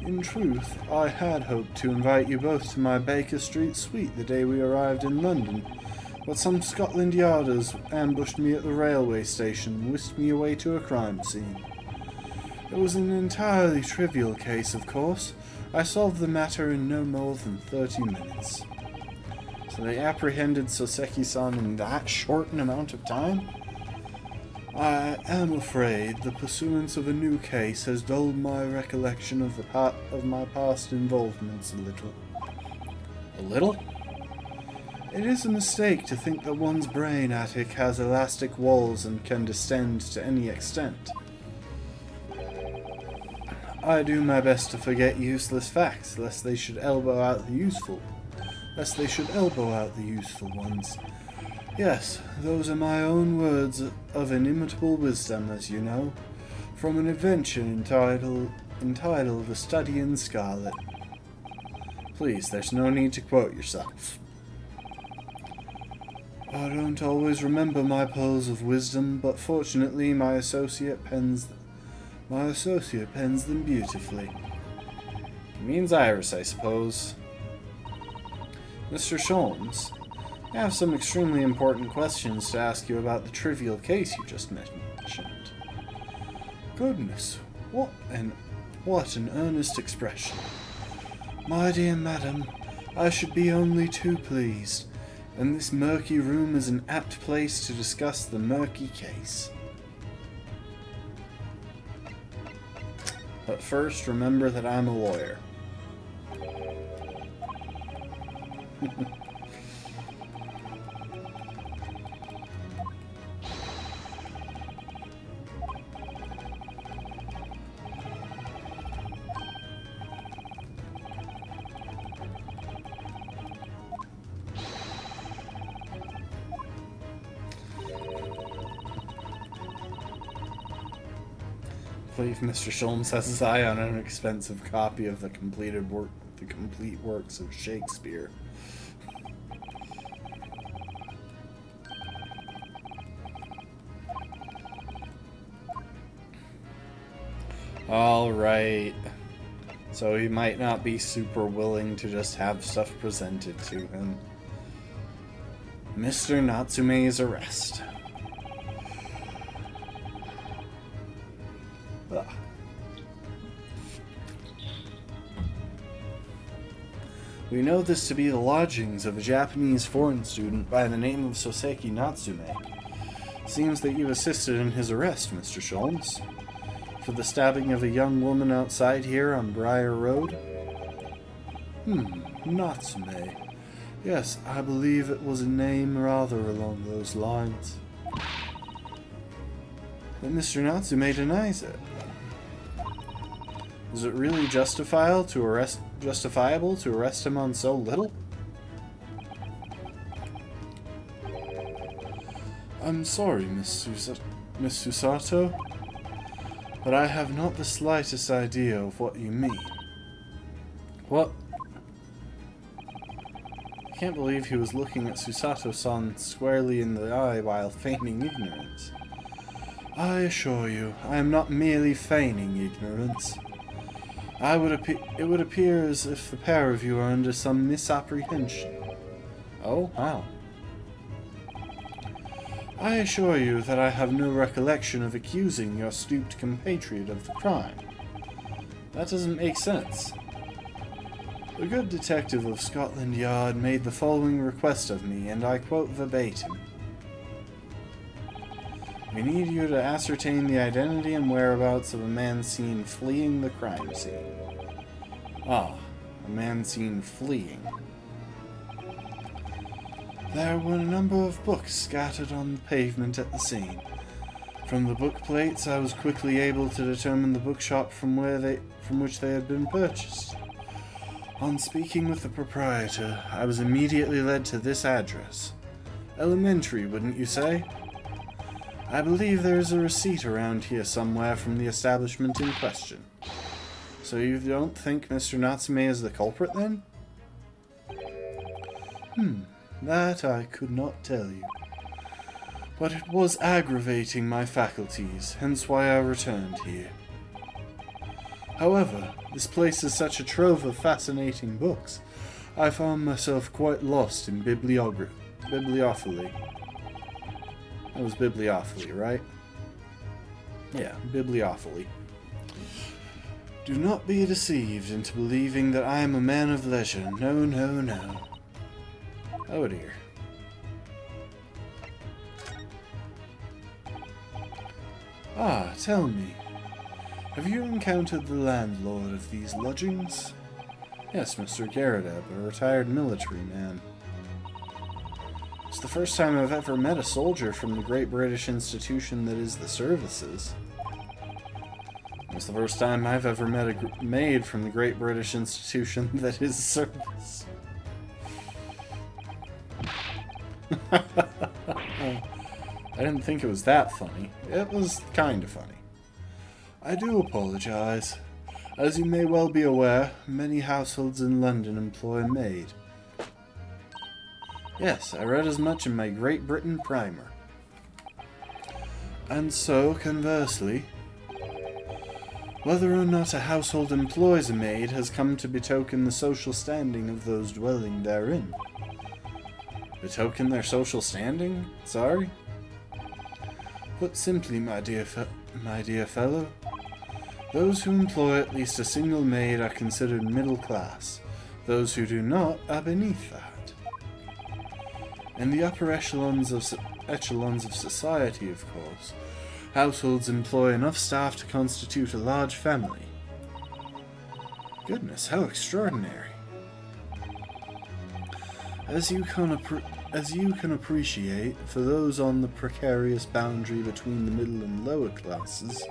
In truth, I had hoped to invite you both to my Baker Street suite the day we arrived in London, but some Scotland Yarders ambushed me at the railway station and whisked me away to a crime scene. It was an entirely trivial case, of course. I solved the matter in no more than 30 minutes. So they apprehended Soseki-san in that short an amount of time? I am afraid the pursuance of a new case has dulled my recollection of my past involvements a little. A little? It is a mistake to think that one's brain attic has elastic walls and can distend to any extent. I do my best to forget useless facts, lest they should elbow out the useful ones. Yes, those are my own words of inimitable wisdom, as you know, from an adventure entitled A Study in Scarlet. Please, there's no need to quote yourself. I don't always remember my pearls of wisdom, but fortunately my associate pens them beautifully. It means Iris, I suppose. Mr. Sholmes, I have some extremely important questions to ask you about the trivial case you just mentioned. Goodness, what an earnest expression. My dear madam, I should be only too pleased, and this murky room is an apt place to discuss the murky case. But first, remember that I'm a lawyer. I believe Mr. Sholmes has his eye on an expensive copy of the completed the complete works of Shakespeare. Alright. So he might not be super willing to just have stuff presented to him. Mr. Natsume's arrest. Ugh. We know this to be the lodgings of a Japanese foreign student by the name of Soseki Natsume. Seems that you assisted in his arrest, Mr. Sholmes. For the stabbing of a young woman outside here on Briar Road? Natsume. Yes, I believe it was a name rather along those lines. But Mr. Natsume denies it. Is it really justifiable to arrest him on so little? I'm sorry, Miss Susato, but I have not the slightest idea of what you mean. What? I can't believe he was looking at Susato-san squarely in the eye while feigning ignorance. I assure you, I am not merely feigning ignorance. It would appear as if the pair of you are under some misapprehension. Oh, how? I assure you that I have no recollection of accusing your stooped compatriot of the crime. That doesn't make sense. The good detective of Scotland Yard made the following request of me, and I quote verbatim. We need you to ascertain the identity and whereabouts of a man seen fleeing the crime scene. Ah, a man seen fleeing. There were a number of books scattered on the pavement at the scene. From the book plates, I was quickly able to determine the bookshop from which they had been purchased. On speaking with the proprietor, I was immediately led to this address. Elementary, wouldn't you say? I believe there is a receipt around here somewhere from the establishment in question. So you don't think Mr. Natsume is the culprit, then? That I could not tell you. But it was aggravating my faculties, hence why I returned here. However, this place is such a trove of fascinating books, I found myself quite lost in bibliophily. That was bibliophily, right? Yeah, bibliophily. Do not be deceived into believing that I am a man of leisure. No, no, no. Oh dear. Ah, tell me. Have you encountered the landlord of these lodgings? Yes, Mr. Garadeb, a retired military man. It's the first time I've ever met a soldier from the great British institution that is the services. It's the first time I've ever met a maid from the great British institution that is service. I didn't think it was that funny. It was kind of funny. I do apologize. As you may well be aware, many households in London employ a maid. Yes, I read as much in my Great Britain primer. And so, conversely, whether or not a household employs a maid has come to betoken the social standing of those dwelling therein. Betoken their social standing? Sorry? Put simply, my dear fellow, those who employ at least a single maid are considered middle class. Those who do not are beneath that. In the upper echelons of society, of course, households employ enough staff to constitute a large family. Goodness, how extraordinary. As you can appreciate, for those on the precarious boundary between the middle and lower classes,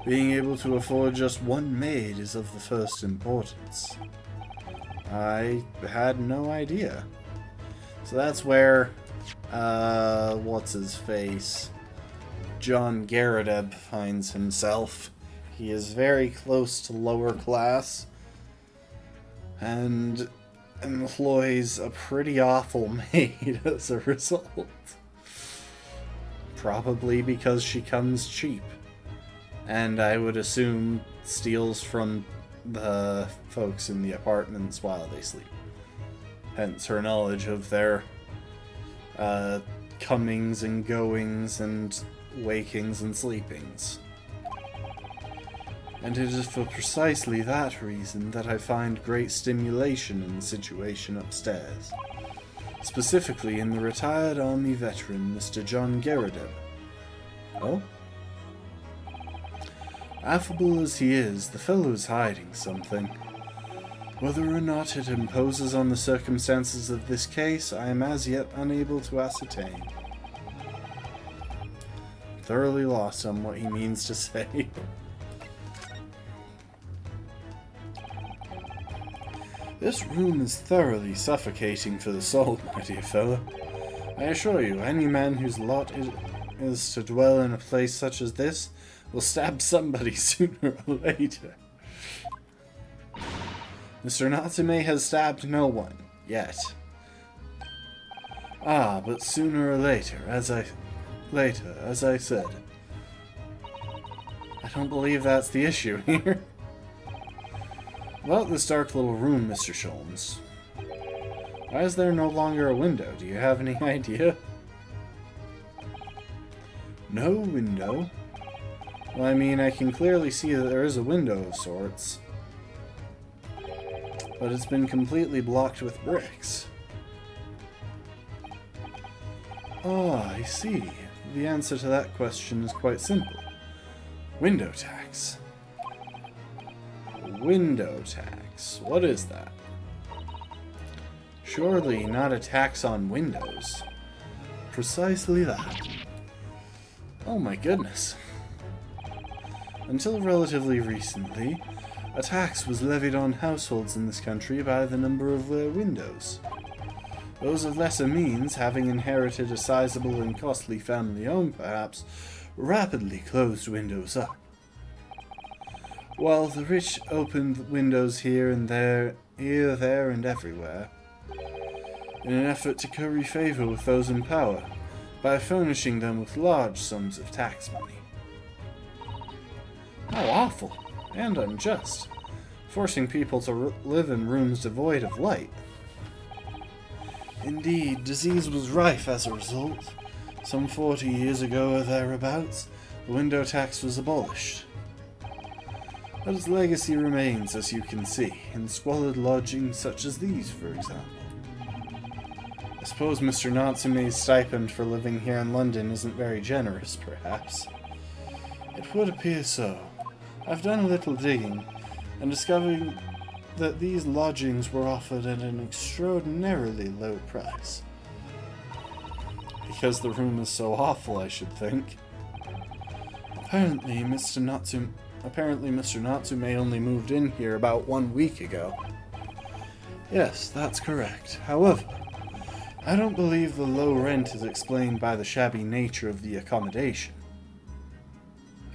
being able to afford just one maid is of the first importance. I had no idea. So that's where, what's-his-face, John Garadeb finds himself. He is very close to lower class. and employs a pretty awful maid as a result. Probably because she comes cheap. And I would assume steals from the folks in the apartments while they sleep. Hence her knowledge of their comings and goings and wakings and sleepings. And it is for precisely that reason that I find great stimulation in the situation upstairs. Specifically in the retired Army veteran, Mr. John Garrideb. Oh? Affable as he is, the fellow's hiding something. Whether or not it imposes on the circumstances of this case, I am as yet unable to ascertain. Thoroughly lost on what he means to say. This room is thoroughly suffocating for the soul, my dear fellow. I assure you, any man whose lot it is to dwell in a place such as this will stab somebody sooner or later. Mr. Natsume has stabbed no one, yet. Ah, but sooner or later, as I said. I don't believe that's the issue here. About this dark little room, Mr. Sholmes. Why is there no longer a window? Do you have any idea? No window? Well, I mean, I can clearly see that there is a window of sorts. But it's been completely blocked with bricks. Ah, I see. The answer to that question is quite simple. Window tax. Window tax. What is that? Surely not a tax on windows. Precisely that. Oh my goodness. Until relatively recently, a tax was levied on households in this country by the number of their windows. Those of lesser means, having inherited a sizable and costly family home perhaps, rapidly closed windows up. While the rich opened windows here, there, and everywhere, in an effort to curry favor with those in power, by furnishing them with large sums of tax money. How awful, and unjust, forcing people to live in rooms devoid of light. Indeed, disease was rife as a result. Some 40 years ago or thereabouts, the window tax was abolished. But its legacy remains, as you can see, in squalid lodgings such as these, for example. I suppose Mr. Natsume's stipend for living here in London isn't very generous, perhaps. It would appear so. I've done a little digging, and discovering that these lodgings were offered at an extraordinarily low price. Because the room is so awful, I should think. Apparently, Mr. Natsume only moved in here about 1 week ago. Yes, that's correct. However, I don't believe the low rent is explained by the shabby nature of the accommodation.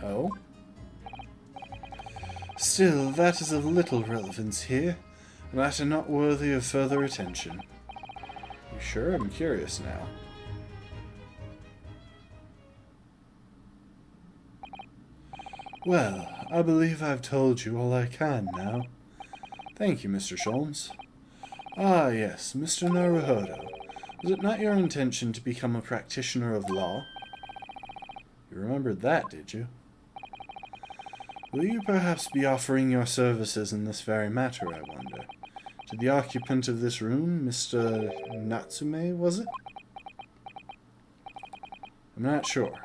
Oh? Still, that is of little relevance here, a matter not worthy of further attention. You sure? I'm curious now. Well, I believe I've told you all I can now. Thank you, Mr. Sholmes. Ah, yes, Mr. Naruhodo. Was it not your intention to become a practitioner of law? You remembered that, did you? Will you perhaps be offering your services in this very matter, I wonder? To the occupant of this room, Mr. Natsume, was it? I'm not sure.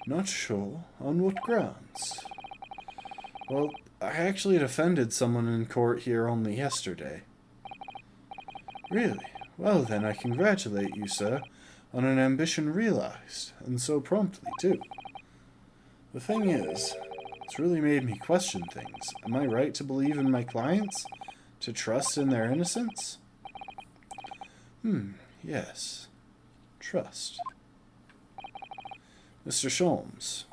Not sure? On what grounds? Well, I actually defended someone in court here only yesterday. Really? Well then, I congratulate you, sir, on an ambition realized, and so promptly, too. The thing is, it's really made me question things. Am I right to believe in my clients? To trust in their innocence? Yes. Trust. Mr. Sholmes.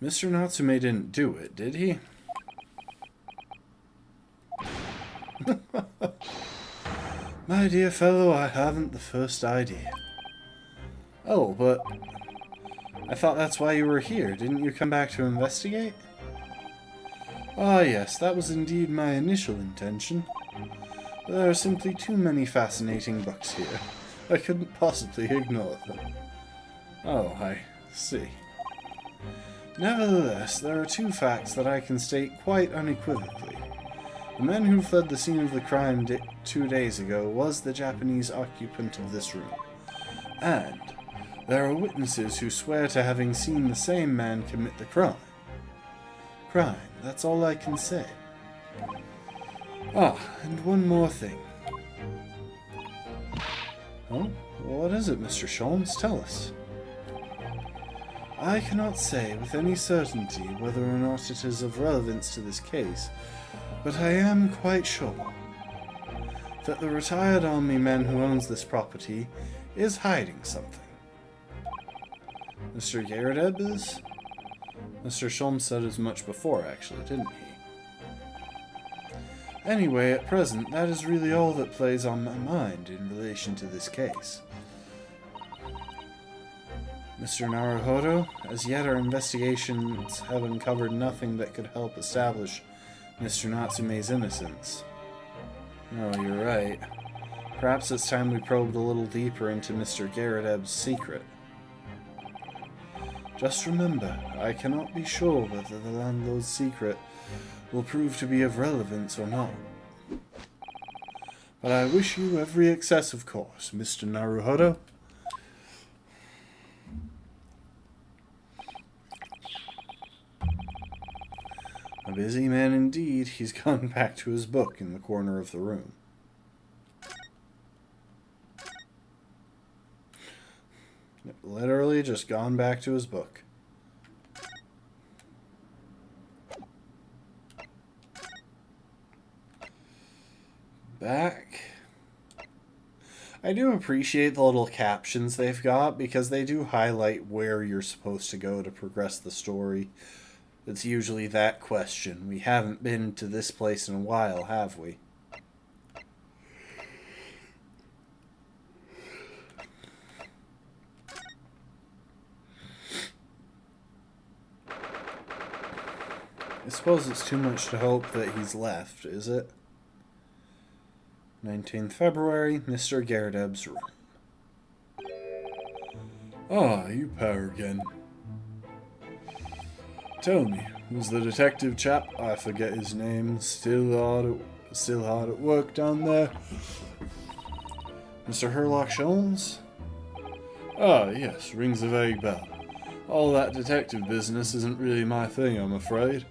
Mr. Natsume didn't do it, did he? My dear fellow, I haven't the first idea. Oh, but I thought that's why you were here. Didn't you come back to investigate? Ah, yes, that was indeed my initial intention. But there are simply too many fascinating books here. I couldn't possibly ignore them. Oh, I see. Nevertheless, there are two facts that I can state quite unequivocally. The man who fled the scene of the crime 2 days ago was the Japanese occupant of this room. And there are witnesses who swear to having seen the same man commit the crime. That's all I can say. Ah, and one more thing. Oh, what is it, Mr. Sholmes? Tell us. I cannot say with any certainty whether or not it is of relevance to this case, but I am quite sure that the retired army man who owns this property is hiding something. Mr. Garrett is? Mr. Sholmes said as much before, actually, didn't he? Anyway, at present, that is really all that plays on my mind in relation to this case. Mr. Naruhodo, as yet our investigations have uncovered nothing that could help establish Mr. Natsume's innocence. No, you're right. Perhaps it's time we probed a little deeper into Mr. Garrett secret. Just remember, I cannot be sure whether the landlord's secret will prove to be of relevance or not. But I wish you every success, of course, Mr. Naruhodo. A busy man indeed. He's gone back to his book in the corner of the room. Literally just gone back to his book. Back. I do appreciate the little captions they've got because they do highlight where you're supposed to go to progress the story. It's usually that question. We haven't been to this place in a while, have we? I suppose it's too much to hope that he's left, is it? 19th February, Mr. Garrett's room. Ah, you pair again. Tell me, was the detective chap, I forget his name, still hard at work down there? Mr. Herlock Sholmes? Ah, yes, rings a vague bell. All that detective business isn't really my thing, I'm afraid.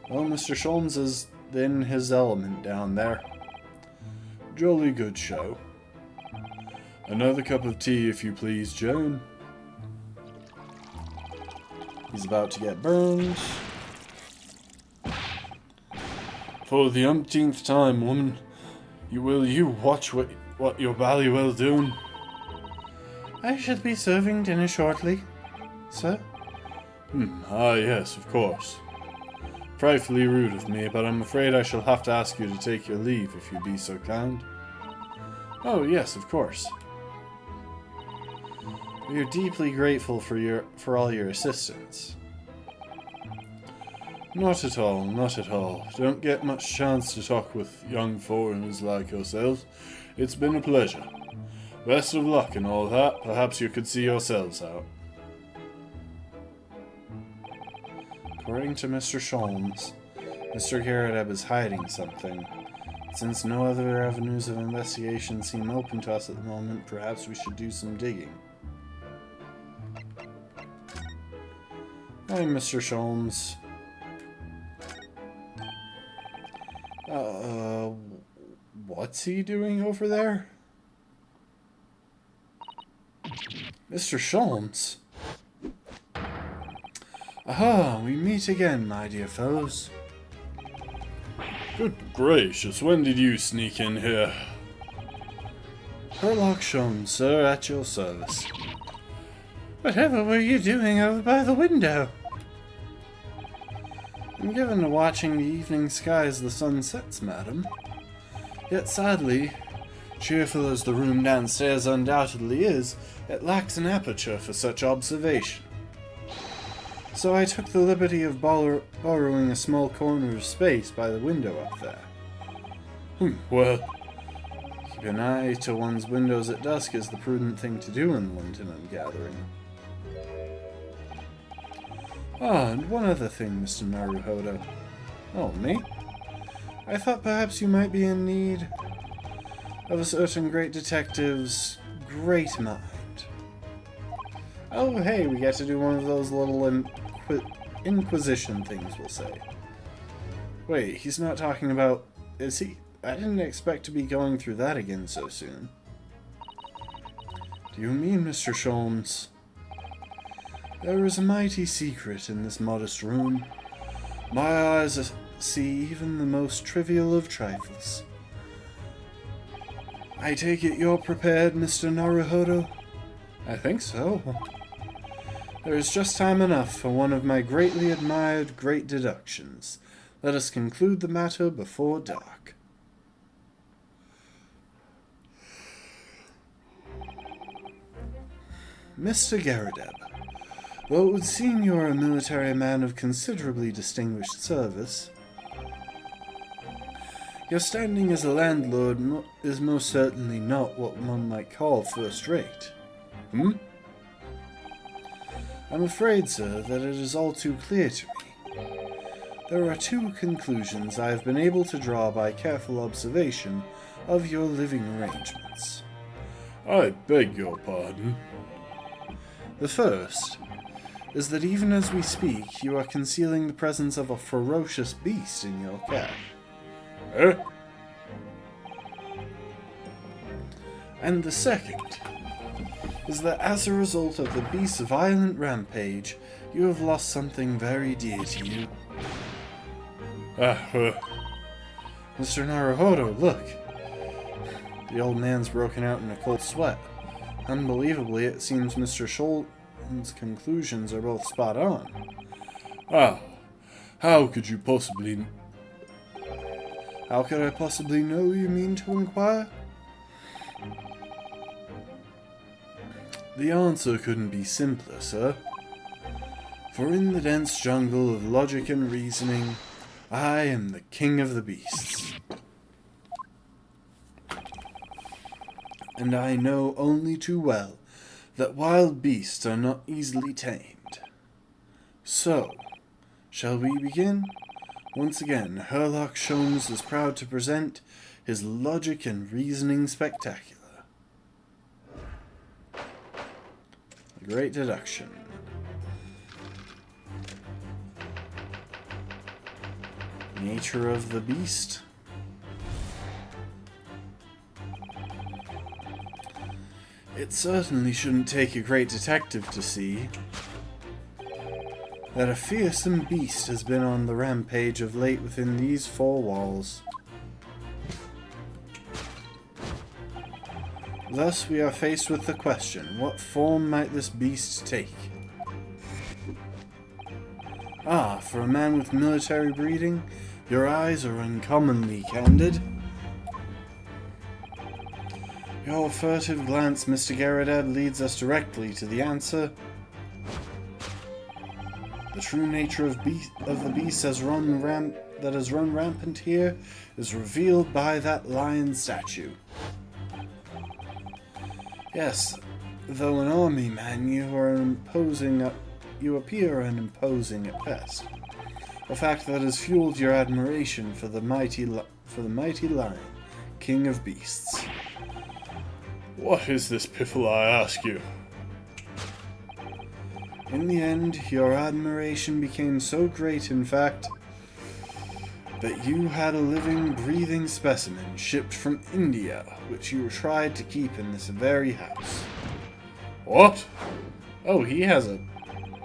Well, Mr. Sholmes is in his element down there. Jolly good show. Another cup of tea, if you please, Joan. He's about to get burned. For the umpteenth time, woman, you watch what your Ballywell doing? I should be serving dinner shortly, sir. Ah, yes, of course. Frightfully rude of me, but I'm afraid I shall have to ask you to take your leave if you'd be so kind. Oh, yes, of course. We are deeply grateful for all your assistance. Not at all, not at all. Don't get much chance to talk with young foreigners like yourselves. It's been a pleasure. Best of luck and all that. Perhaps you could see yourselves out. According to Mr. Sholmes, Mr. Garrett is hiding something. Since no other avenues of investigation seem open to us at the moment, perhaps we should do some digging. Hi, Mr. Sholmes. What's he doing over there? Mr. Sholmes? Aha, we meet again, my dear fellows. Good gracious, when did you sneak in here? Herlock Sholmes, sir, at your service. Whatever were you doing over by the window? I'm given to watching the evening sky as the sun sets, madam. Yet sadly, cheerful as the room downstairs undoubtedly is, it lacks an aperture for such observation. So I took the liberty of borrowing a small corner of space by the window up there. Well, keep an eye to one's windows at dusk is the prudent thing to do in London, I'm gathering. Ah, and one other thing, Mr. Naruhodo. Oh, me? I thought perhaps you might be in need of a certain great detective's great mind. Oh, hey, we get to do one of those little Inquisition things, we'll say. Wait, he's not talking about... Is he? I didn't expect to be going through that again so soon. Do you mean, Mr. Sholmes? There is a mighty secret in this modest room. My eyes see even the most trivial of trifles. I take it you're prepared, Mr. Naruhodo? I think so. There is just time enough for one of my greatly admired great deductions. Let us conclude the matter before dark. Mr. Garrideb, though it would seem you are a military man of considerably distinguished service, your standing as a landlord is most certainly not what one might call first-rate. I'm afraid, sir, that it is all too clear to me. There are two conclusions I have been able to draw by careful observation of your living arrangements. I beg your pardon. The first is that even as we speak, you are concealing the presence of a ferocious beast in your cab. Eh? And the second is that as a result of the beast's violent rampage, you have lost something very dear to you. Mr. Naruhodo, look! The old man's broken out in a cold sweat. Unbelievably, it seems Mr. Sholmes' conclusions are both spot on. How could you possibly... How could I possibly know, you mean to inquire? The answer couldn't be simpler, sir. For in the dense jungle of logic and reasoning, I am the king of the beasts. And I know only too well that wild beasts are not easily tamed. So, shall we begin? Once again, Herlock Sholmes is proud to present his logic and reasoning spectacular. A great deduction. Nature of the beast. It certainly shouldn't take a great detective to see that a fearsome beast has been on the rampage of late within these four walls. Thus we are faced with the question, what form might this beast take? Ah, for a man with military breeding, your eyes are uncommonly candid. Your furtive glance, Mr. Garrideb, leads us directly to the answer. The true nature of the beast that has run rampant here is revealed by that lion statue. Yes, though an army man, you appear unimposing at best. A fact that has fueled your admiration for the mighty lion, king of beasts. What is this piffle, I ask you? In the end, your admiration became so great, in fact, that you had a living, breathing specimen shipped from India, which you tried to keep in this very house. What? Oh, he has a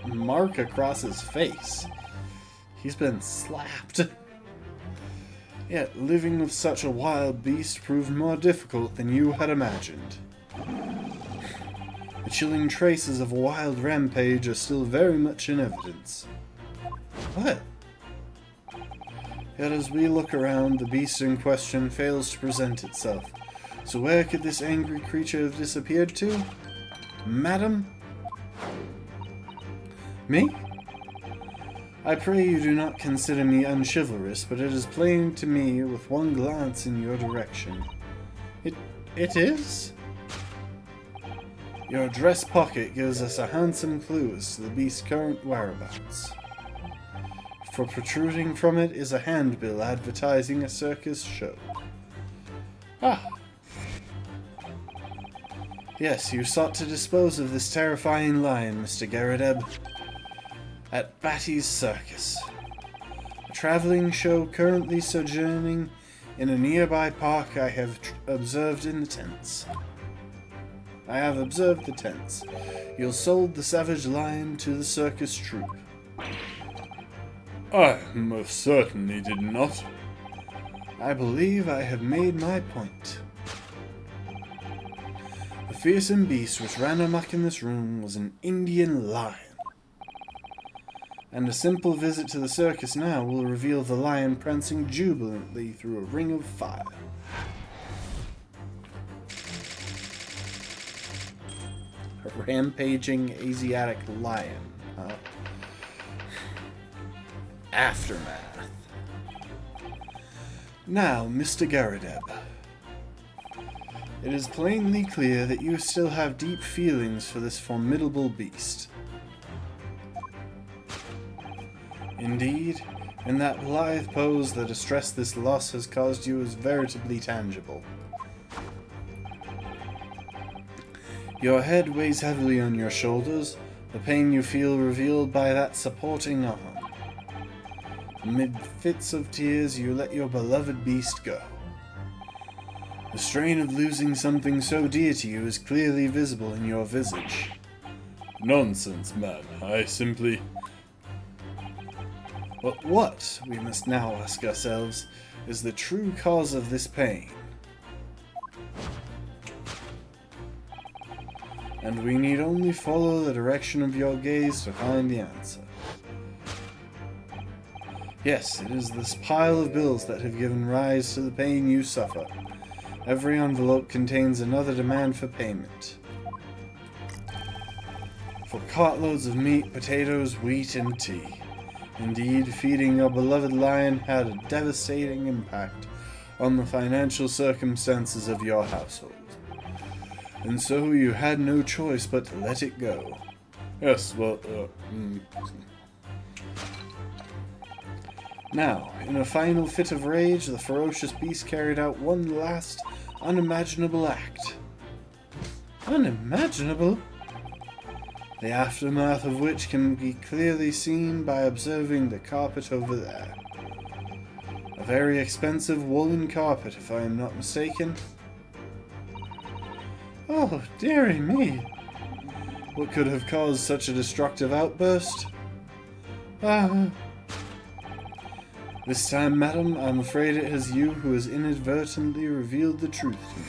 mark across his face. He's been slapped. Yet, living with such a wild beast proved more difficult than you had imagined. The chilling traces of a wild rampage are still very much in evidence. What? Yet as we look around, the beast in question fails to present itself. So where could this angry creature have disappeared to? Madam? Me? I pray you do not consider me unchivalrous, but it is plain to me with one glance in your direction. It is? Your dress pocket gives us a handsome clue as to the beast's current whereabouts. For protruding from it is a handbill advertising a circus show. Ah! Yes, you sought to dispose of this terrifying lion, Mr. Garrideb, at Batty's Circus, a traveling show currently sojourning in a nearby park. I have observed the tents. You sold the savage lion to the circus troupe. I most certainly did not. I believe I have made my point. The fearsome beast which ran amok in this room was an Indian lion. And a simple visit to the circus now will reveal the lion prancing jubilantly through a ring of fire. A rampaging Asiatic lion, huh? Aftermath. Now, Mr. Garrideb, it is plainly clear that you still have deep feelings for this formidable beast. Indeed, and that blithe pose the distress this loss has caused you is veritably tangible. Your head weighs heavily on your shoulders, the pain you feel revealed by that supporting arm. Amid fits of tears, you let your beloved beast go. The strain of losing something so dear to you is clearly visible in your visage. Nonsense, man. I simply... But what, we must now ask ourselves, is the true cause of this pain? And we need only follow the direction of your gaze to find the answer. Yes, it is this pile of bills that have given rise to the pain you suffer. Every envelope contains another demand for payment. For cartloads of meat, potatoes, wheat, and tea. Indeed, feeding your beloved lion had a devastating impact on the financial circumstances of your household. And so you had no choice but to let it go. Yes, well, Now, in a final fit of rage, the ferocious beast carried out one last unimaginable act. Unimaginable? The aftermath of which can be clearly seen by observing the carpet over there. A very expensive woolen carpet, if I am not mistaken. Oh, dearie me! What could have caused such a destructive outburst? This time, madam, I'm afraid it is you who has inadvertently revealed the truth to me.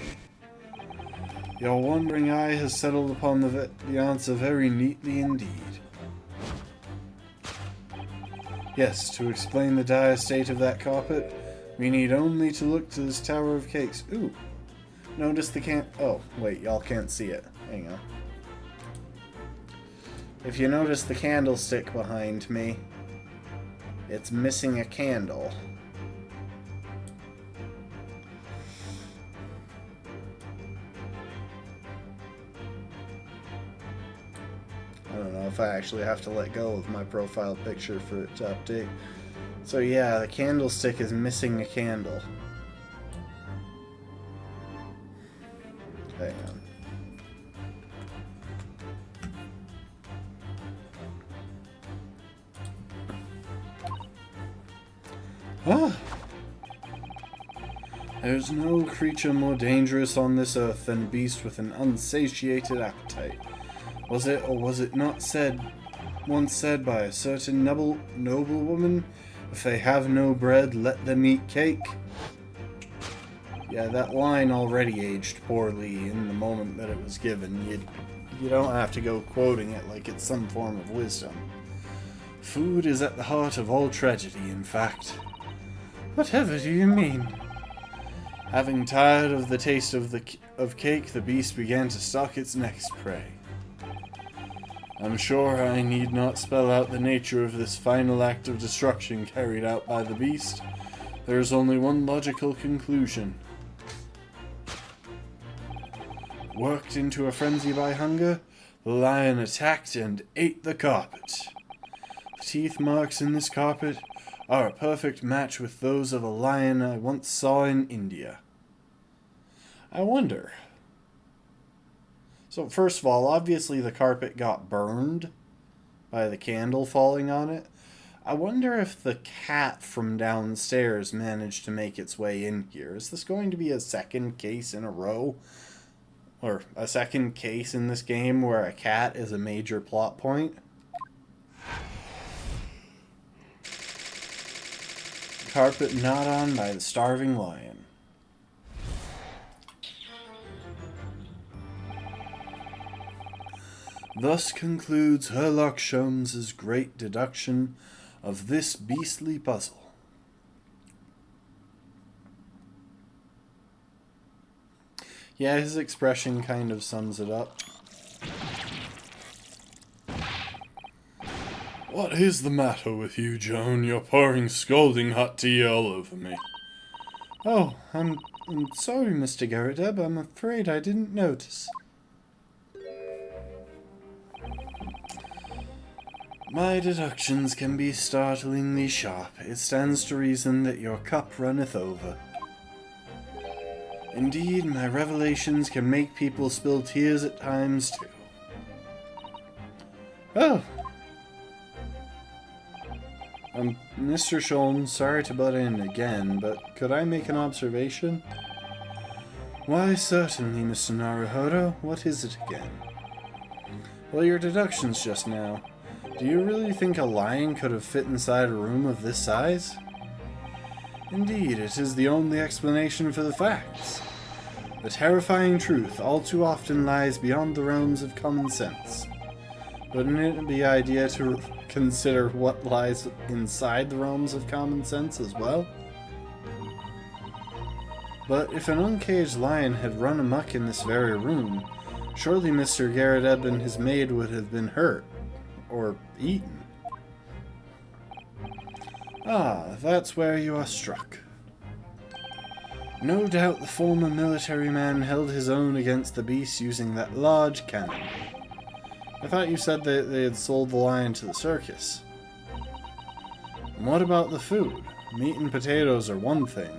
Your wandering eye has settled upon the answer very neatly indeed. Yes, to explain the dire state of that carpet, we need only to look to this tower of cakes. Ooh, notice the oh, wait, y'all can't see it. Hang on. If you notice the candlestick behind me, it's missing a candle. I don't know if I actually have to let go of my profile picture for it to update. So yeah, the candlestick is missing a candle. Hang on. There's no creature more dangerous on this earth than a beast with an unsatiated appetite. Was it or was it not once said by a certain noble woman, if they have no bread, let them eat cake? Yeah, that line already aged poorly in the moment that it was given. You don't have to go quoting it like it's some form of wisdom. Food is at the heart of all tragedy, in fact. Whatever do you mean? Having tired of the taste of cake, the beast began to stalk its next prey. I'm sure I need not spell out the nature of this final act of destruction carried out by the beast. There is only one logical conclusion. Worked into a frenzy by hunger, the lion attacked and ate the carpet. The teeth marks in this carpet are a perfect match with those of a lion I once saw in India. I wonder. So first of all, obviously the carpet got burned by the candle falling on it. I wonder if the cat from downstairs managed to make its way in here. Is this going to be a second case in a row? Or a second case in this game where a cat is a major plot point? Carpet gnawed on by the starving lion. Thus concludes Sherlock Holmes's great deduction of this beastly puzzle. Yeah, his expression kind of sums it up. What is the matter with you, Joan? You're pouring scalding hot tea all over me. Oh, I'm sorry, Mr. Garrideb. I'm afraid I didn't notice. My deductions can be startlingly sharp. It stands to reason that your cup runneth over. Indeed, my revelations can make people spill tears at times, too. Oh! Mr. Sholmes, sorry to butt in again, but could I make an observation? Why, certainly, Mr. Naruhodo. What is it again? Well, your deductions just now. Do you really think a lion could have fit inside a room of this size? Indeed, it is the only explanation for the facts. The terrifying truth all too often lies beyond the realms of common sense. Wouldn't it be idea to consider what lies inside the realms of common sense as well? But if an uncaged lion had run amok in this very room, surely Mr. Garrideb and his maid would have been hurt. Or eaten. Ah, that's where you are struck. No doubt the former military man held his own against the beast using that large cannon. I thought you said that they had sold the lion to the circus. And what about the food? Meat and potatoes are one thing.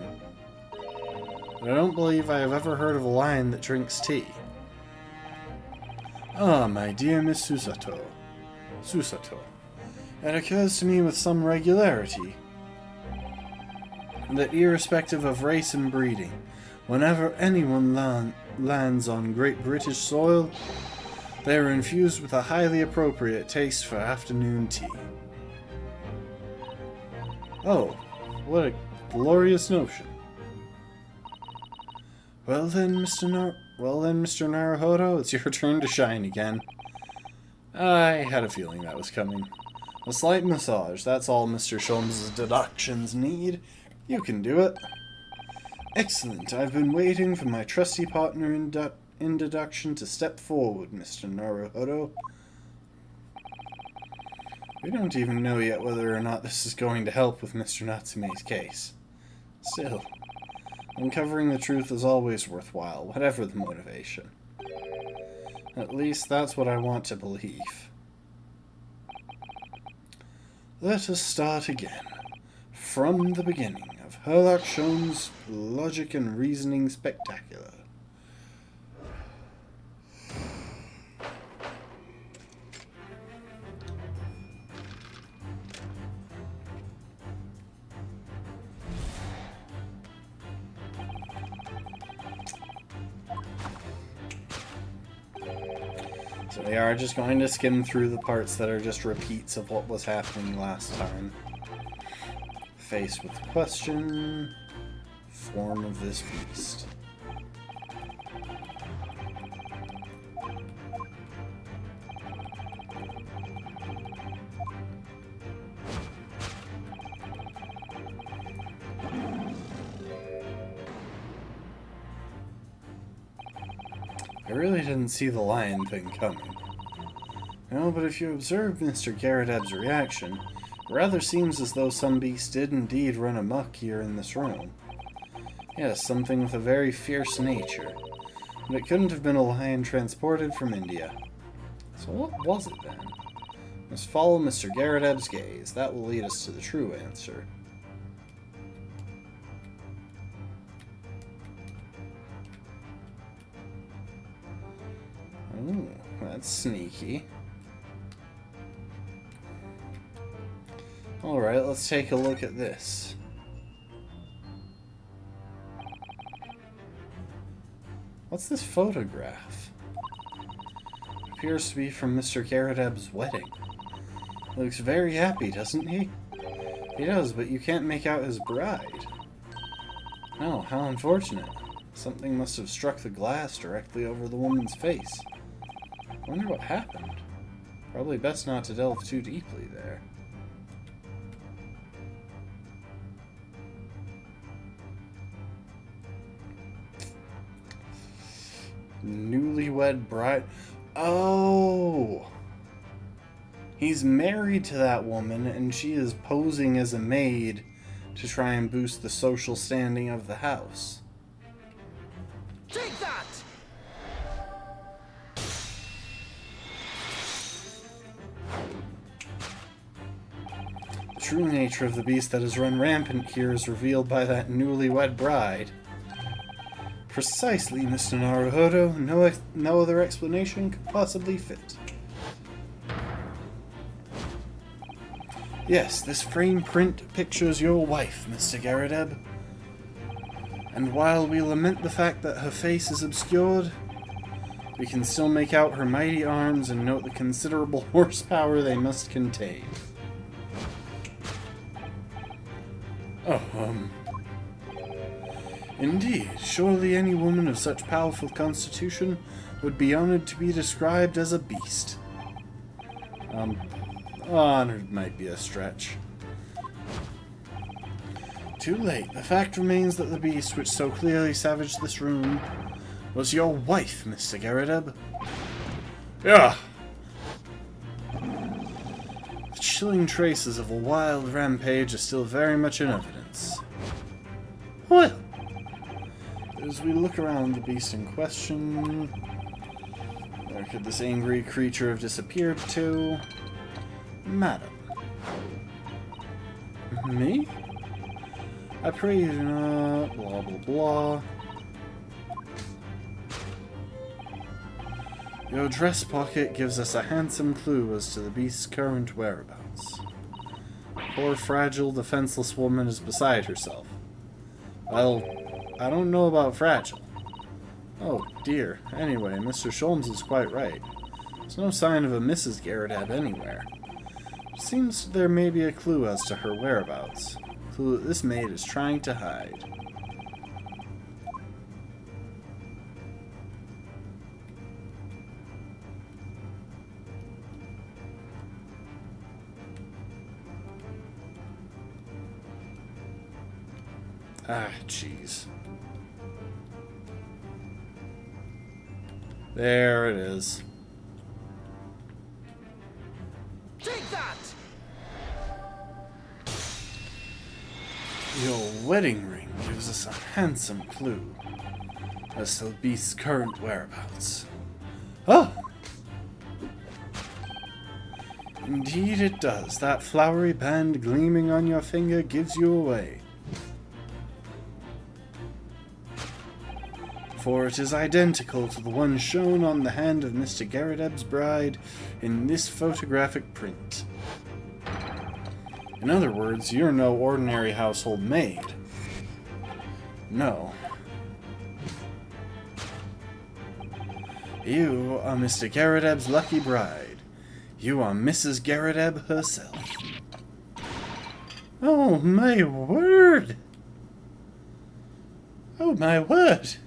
But I don't believe I have ever heard of a lion that drinks tea. Ah, my dear Miss Susato. It occurs to me with some regularity that irrespective of race and breeding, whenever anyone lands on Great British soil, they are infused with a highly appropriate taste for afternoon tea. Oh, what a glorious notion. Well then, Mr. Naruhodo, it's your turn to shine again. I had a feeling that was coming. A slight massage, that's all Mr. Sholmes' deductions need. You can do it. Excellent, I've been waiting for my trusty partner in deduction to step forward, Mr. Naruhodo. We don't even know yet whether or not this is going to help with Mr. Natsume's case. Still, uncovering the truth is always worthwhile, whatever the motivation. At least that's what I want to believe. Let us start again, from the beginning of Sherlock Holmes' Logic and Reasoning Spectacular. So we are just going to skim through the parts that are just repeats of what was happening last time. Faced with the question, form of this beast. I really didn't see the lion thing coming. No, but if you observe Mr. Garredeb's reaction, it rather seems as though some beast did indeed run amok here in this room. Yes, something with a very fierce nature. And it couldn't have been a lion transported from India. So what was it then? Must follow Mr. Garredeb's gaze. That will lead us to the true answer. Ooh, that's sneaky. Alright, let's take a look at this. What's this photograph? It appears to be from Mr. Garredeb's wedding. He looks very happy, doesn't he? He does, but you can't make out his bride. Oh, how unfortunate. Something must have struck the glass directly over the woman's face. I wonder what happened. Probably best not to delve too deeply there. Newlywed bride. Oh! He's married to that woman, and she is posing as a maid to try and boost the social standing of the house. Take that! The true nature of the beast that has run rampant here is revealed by that newlywed bride. Precisely, Mr. Naruhodo. No other explanation could possibly fit. Yes, this frame print pictures your wife, Mr. Garredeb. And while we lament the fact that her face is obscured, we can still make out her mighty arms and note the considerable horsepower they must contain. Oh, Indeed, surely any woman of such powerful constitution would be honored to be described as a beast. Honored might be a stretch. Too late. The fact remains that the beast which so clearly savaged this room was your wife, Mr. Garredeb. Yeah. The chilling traces of a wild rampage are still very much in evidence. Well, as we look around the beast in question, where could this angry creature have disappeared to? Madam. Me? I pray you do not, blah blah blah. Your dress pocket gives us a handsome clue as to the beast's current whereabouts. The poor, fragile, defenseless woman is beside herself. Well, I don't know about fragile. Oh dear. Anyway, Mr. Sholmes is quite right. There's no sign of a Mrs. Garredeb anywhere. It seems there may be a clue as to her whereabouts. A clue that this maid is trying to hide. Ah, jeez. There it is. Take that! Your wedding ring gives us a handsome clue as to the beast's current whereabouts. Oh! Indeed it does. That flowery band gleaming on your finger gives you away. For it is identical to the one shown on the hand of Mr. Garredeb's bride in this photographic print. In other words, you're no ordinary household maid. No. You are Mr. Garredeb's lucky bride. You are Mrs. Garredeb herself. Oh my word! Oh my word!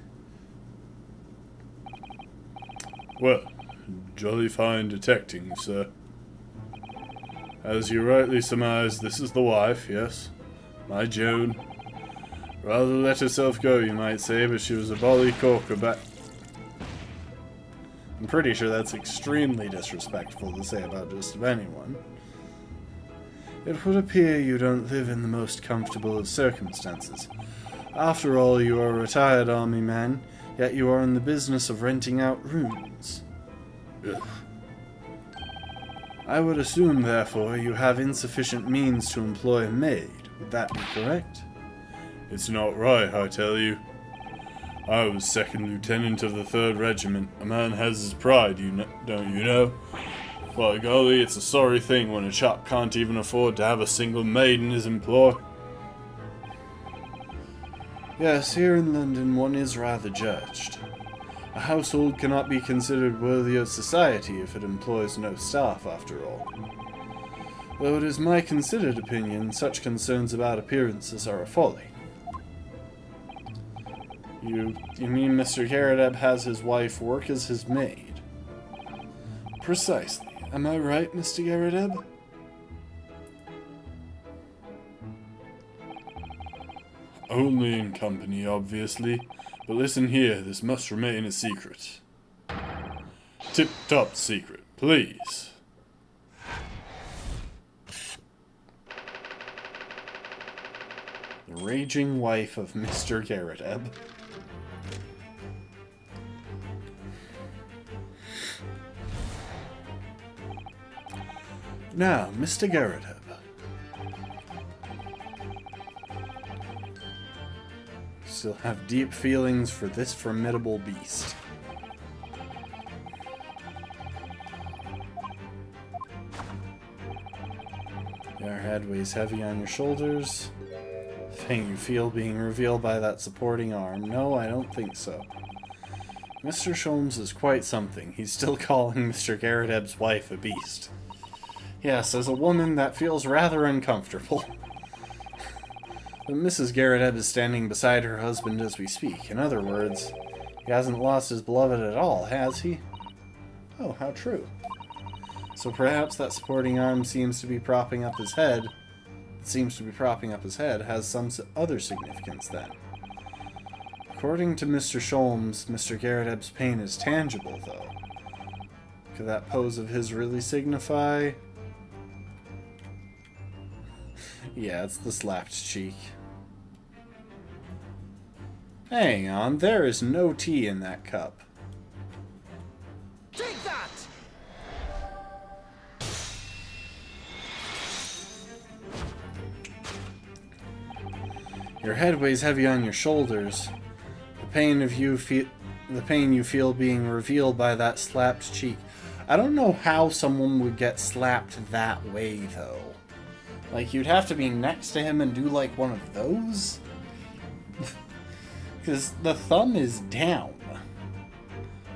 Well, jolly fine detecting, sir. As you rightly surmise, this is the wife, yes? My Joan. Rather let herself go, you might say, but she was a bally corker back... I'm pretty sure that's extremely disrespectful to say about just anyone. It would appear you don't live in the most comfortable of circumstances. After all, you are a retired army man, yet you are in the business of renting out rooms. Ugh. I would assume, therefore, you have insufficient means to employ a maid. Would that be correct? It's not right, I tell you. I was 2nd Lieutenant of the 3rd Regiment. A man has his pride, don't you know? By golly, it's a sorry thing when a chap can't even afford to have a single maid in his employ. Yes, here in London one is rather judged. A household cannot be considered worthy of society if it employs no staff, after all. Though it is my considered opinion, such concerns about appearances are a folly. You mean Mr. Garrideb has his wife work as his maid? Precisely. Am I right, Mr. Garrideb? Only in company, obviously. But listen here, this must remain a secret. Tip-top secret, please. The raging wife of Mr. Garrideb. Now, Mr. Garrideb. Still have deep feelings for this formidable beast. Your head weighs heavy on your shoulders. Thing you feel being revealed by that supporting arm. No, I don't think so. Mr. Sholmes is quite something. He's still calling Mr. Garrideb's wife a beast. Yes, as a woman, that feels rather uncomfortable. But Mrs. Garrideb is standing beside her husband as we speak. In other words, he hasn't lost his beloved at all, has he? Oh, how true. So perhaps that supporting arm seems to be propping up his head. Has some other significance then. According to Mr. Sholmes, Mr. Garrideb's pain is tangible, though. Could that pose of his really signify? Yeah, it's the slapped cheek. Hang on, there is no tea in that cup. Take that! Your head weighs heavy on your shoulders. The pain you feel being revealed by that slapped cheek. I don't know how someone would get slapped that way, though. Like, you'd have to be next to him and do, like, one of those? Because the thumb is down.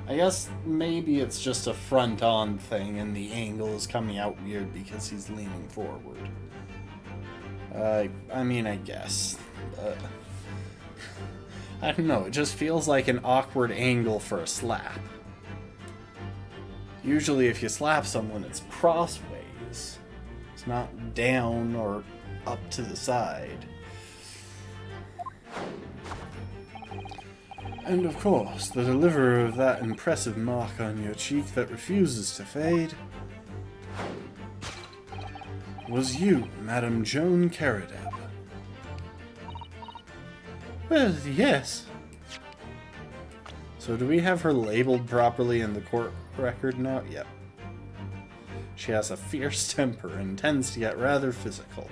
I guess maybe it's just a front-on thing and the angle is coming out weird because he's leaning forward. I mean, I guess. But I don't know, it just feels like an awkward angle for a slap. Usually if you slap someone, it's crossways. It's not down or up to the side. And of course, the deliverer of that impressive mark on your cheek that refuses to fade was you, Madame Joan Garrideb. Well, yes. So do we have her labeled properly in the court record now? Yep. She has a fierce temper and tends to get rather physical.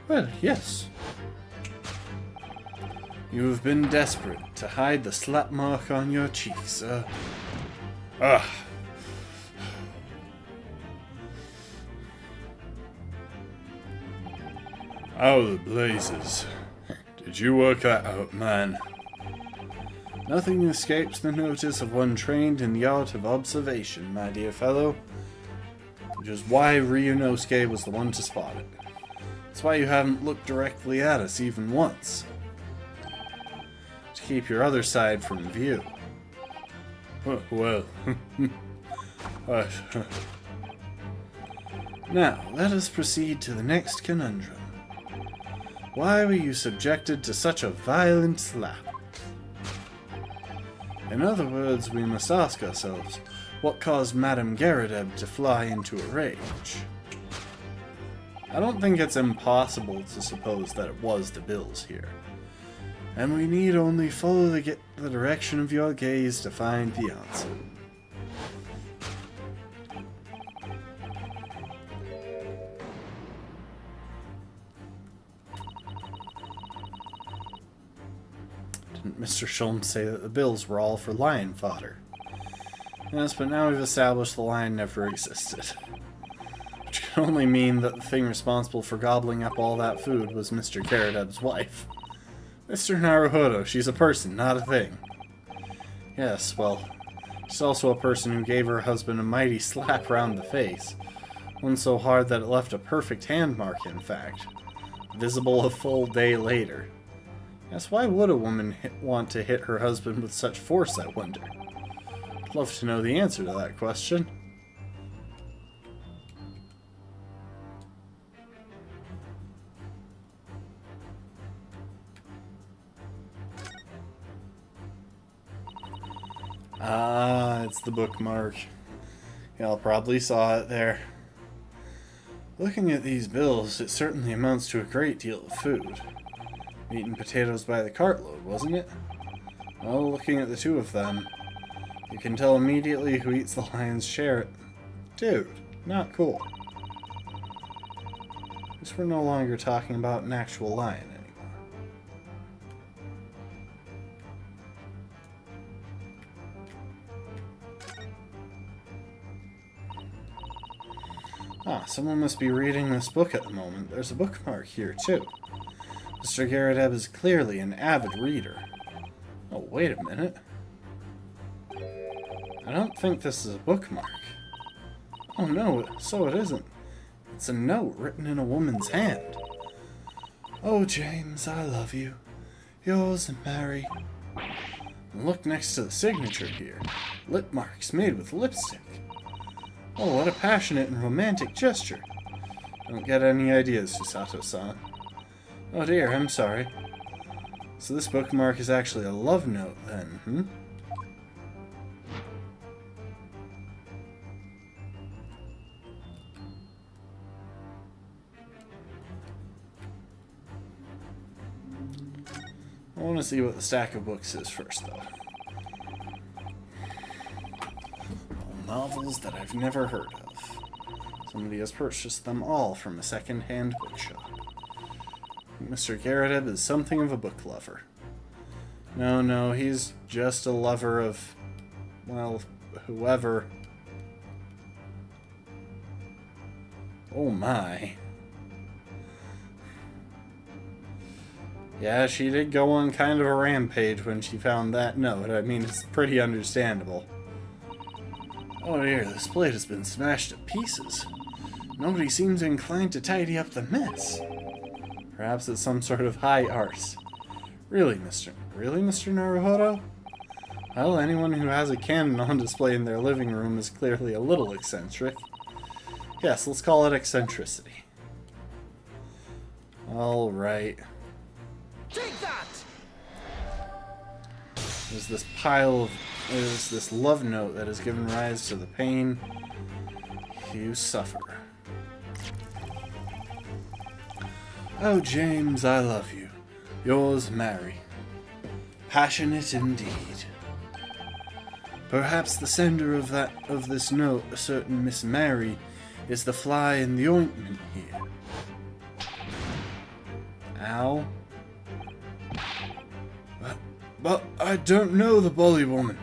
Well, yes. You have been desperate to hide the slap mark on your cheek, sir. Ah. How the blazes. Did you work that out, man? Nothing escapes the notice of one trained in the art of observation, my dear fellow. Which is why Ryunosuke was the one to spot it. That's why you haven't looked directly at us even once. To keep your other side from view. Well, Now, let us proceed to the next conundrum. Why were you subjected to such a violent slap? In other words, we must ask ourselves, what caused Madame Garrideb to fly into a rage? I don't think it's impossible to suppose that it was the bills here. And we need only follow the direction of your gaze to find the answer. Didn't Mr. Shulm say that the bills were all for lion fodder? Yes, but now we've established the lion never existed. Which can only mean that the thing responsible for gobbling up all that food was Mr. Garrideb's wife. Mr. Naruhodo, she's a person, not a thing. Yes, well, she's also a person who gave her husband a mighty slap round the face. One so hard that it left a perfect hand mark, in fact. Visible a full day later. Yes, why would a woman want to hit her husband with such force, I wonder? I'd love to know the answer to that question. Ah, it's the bookmark. Y'all probably saw it there. Looking at these bills, it certainly amounts to a great deal of food. Meat and potatoes by the cartload, wasn't it? Well, looking at the two of them, you can tell immediately who eats the lion's share. Dude, not cool. At least we're no longer talking about an actual lion anymore. Ah, someone must be reading this book at the moment. There's a bookmark here, too. Mr. Garrideb is clearly an avid reader. Oh, wait a minute. I don't think this is a bookmark. Oh no, so it isn't. It's a note written in a woman's hand. Oh, James, I love you. Yours, Mary. And look next to the signature here. Lip marks made with lipstick. Oh, what a passionate and romantic gesture. Don't get any ideas, Susato-san. Oh dear, I'm sorry. So this bookmark is actually a love note, then, hmm? I want to see what the stack of books is first, though. Novels that I've never heard of. Somebody has purchased them all from a second-hand bookshop. Mr. Garrideb is something of a book lover. No, he's just a lover of, well, whoever. Oh my. Yeah, she did go on kind of a rampage when she found that note. I mean, it's pretty understandable. Oh dear, this plate has been smashed to pieces. Nobody seems inclined to tidy up the mess. Perhaps it's some sort of high arse. Really, Mr. Naruhodo? Well, anyone who has a cannon on display in their living room is clearly a little eccentric. Yes, let's call it eccentricity. Alright. Take that! There's this pile of... There's this love note that has given rise to the pain you suffer. Oh, James, I love you. Yours, Mary. Passionate indeed. Perhaps the sender of this note, a certain Miss Mary, is the fly in the ointment here. Ow. But I don't know the bully woman.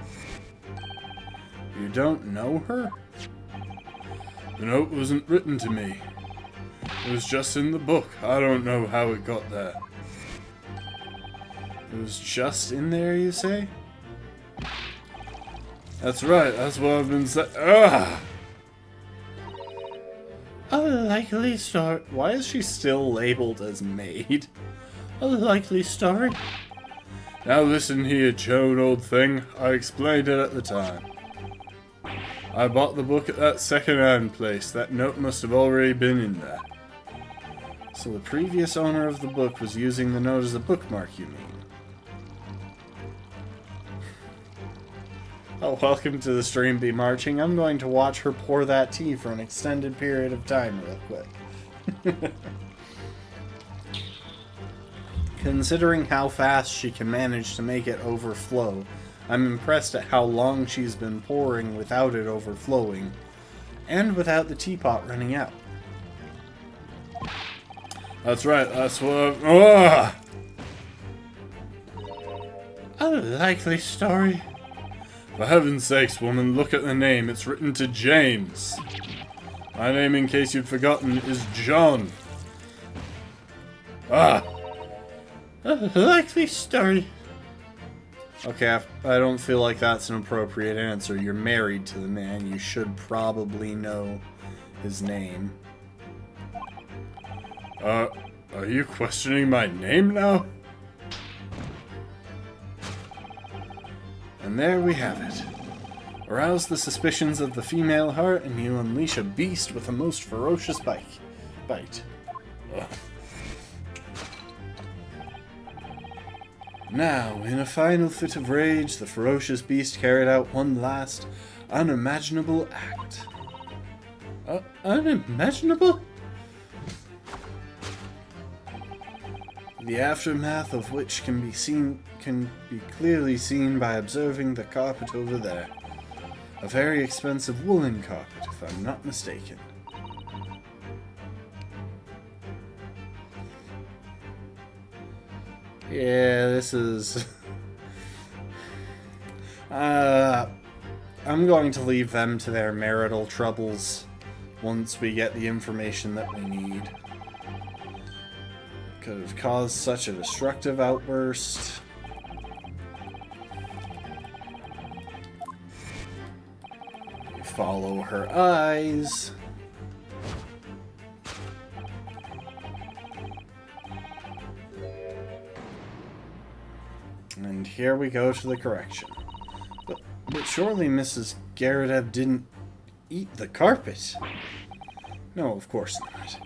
You don't know her? The note wasn't written to me. It was just in the book. I don't know how it got there. It was just in there, you say? That's right, that's what I've been saying. Ah! A likely story. Why is she still labeled as maid? A likely story? Now listen here, Joan, old thing. I explained it at the time. I bought the book at that second-hand place. That note must have already been in there. So the previous owner of the book was using the note as a bookmark, you mean? Oh, welcome to the stream, Be Marching. I'm going to watch her pour that tea for an extended period of time real quick. Considering how fast she can manage to make it overflow, I'm impressed at how long she's been pouring without it overflowing, and without the teapot running out. That's right, that's what... Ugh! A likely story. For heaven's sakes, woman, look at the name. It's written to James. My name, in case you'd forgotten, is John. Ah! A likely story. Okay, I don't feel like that's an appropriate answer. You're married to the man. You should probably know his name. Are you questioning my name now? And there we have it. Arouse the suspicions of the female heart, and you unleash a beast with a most ferocious bite. Ugh. Now, in a final fit of rage, the ferocious beast carried out one last, unimaginable act. Unimaginable? The aftermath of which can be clearly seen by observing the carpet over there. A very expensive woolen carpet, if I'm not mistaken. Yeah, this is... I'm going to leave them to their marital troubles once we get the information that we need. Could have caused such a destructive outburst. We follow her eyes. And here we go to the correction. But surely Mrs. Garrideb didn't eat the carpet. No, of course not.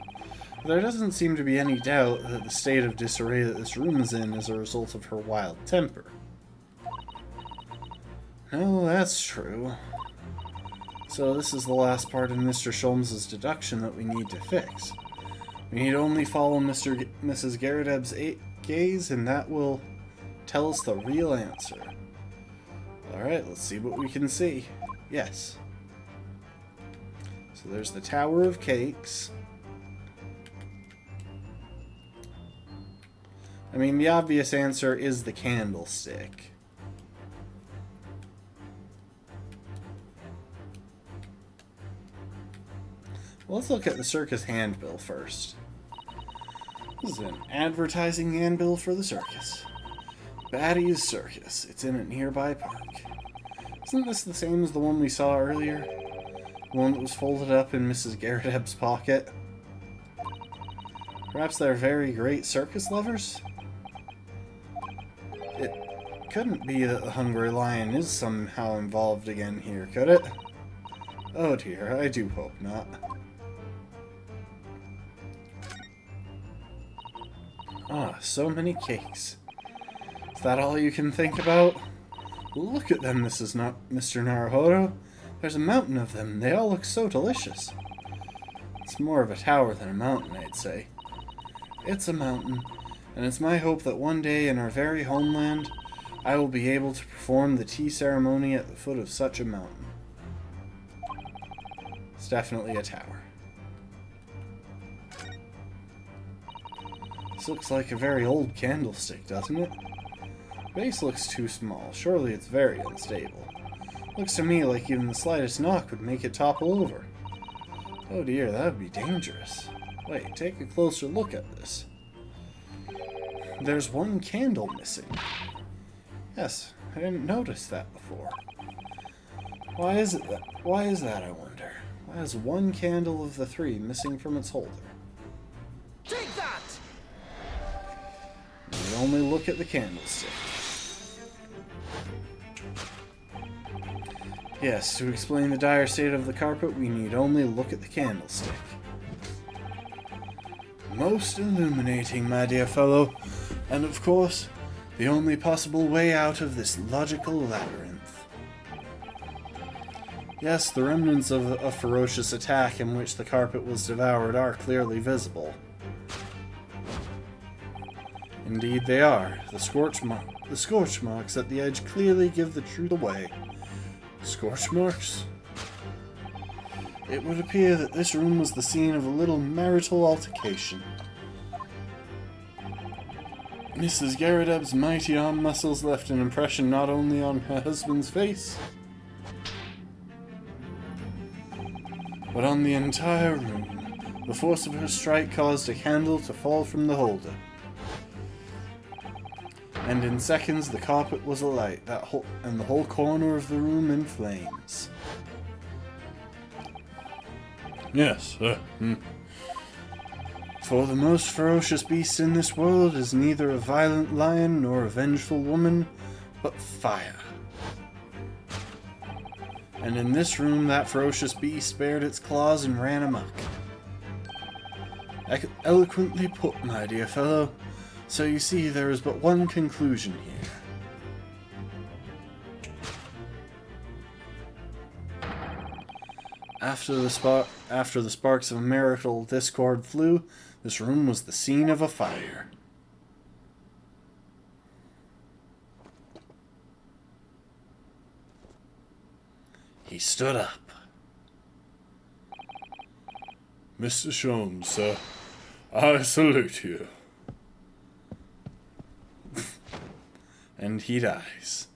There doesn't seem to be any doubt that the state of disarray that this room is in is a result of her wild temper. No, that's true. So this is the last part in Mr. Sholmes's deduction that we need to fix. We need only follow Mrs. Garrideb's gaze, and that will tell us the real answer. Alright, let's see what we can see. Yes. So there's the Tower of Cakes. I mean, the obvious answer is the candlestick. Well, let's look at the circus handbill first. This is an advertising handbill for the circus. Batty's Circus. It's in a nearby park. Isn't this the same as the one we saw earlier? The one that was folded up in Mrs. Garrideb's pocket? Perhaps they're very great circus lovers? It couldn't be that the Hungry Lion is somehow involved again here, could it? Oh dear, I do hope not. Ah, so many cakes. Is that all you can think about? Look at them, Mr. Naruhodo. There's a mountain of them. They all look so delicious. It's more of a tower than a mountain, I'd say. It's a mountain, and it's my hope that one day in our very homeland, I will be able to perform the tea ceremony at the foot of such a mountain. It's definitely a tower. This looks like a very old candlestick, doesn't it? The base looks too small. Surely it's very unstable. Looks to me like even the slightest knock would make it topple over. Oh dear, that would be dangerous. Wait, take a closer look at this. There's one candle missing. Yes, I didn't notice that before. Why is that, I wonder? Why is one candle of the three missing from its holder? Take that! We only look at the candlestick. Yes, to explain the dire state of the carpet, we need only look at the candlestick. Most illuminating, my dear fellow, and of course, the only possible way out of this logical labyrinth. Yes, the remnants of a ferocious attack in which the carpet was devoured are clearly visible. Indeed they are. The scorch marks at the edge clearly give the truth away. Scorch marks? It would appear that this room was the scene of a little marital altercation. Mrs. Garrideb's mighty arm muscles left an impression not only on her husband's face, but on the entire room. The force of her strike caused a candle to fall from the holder. And in seconds the carpet was alight, and the whole corner of the room in flames. Yes, For the most ferocious beast in this world is neither a violent lion nor a vengeful woman, but fire. And in this room that ferocious beast bared its claws and ran amok. Eloquently put, my dear fellow. So you see, there is but one conclusion here. After the sparks of marital discord flew, this room was the scene of a fire. He stood up. Mr. Sholmes, sir, I salute you. And he dies.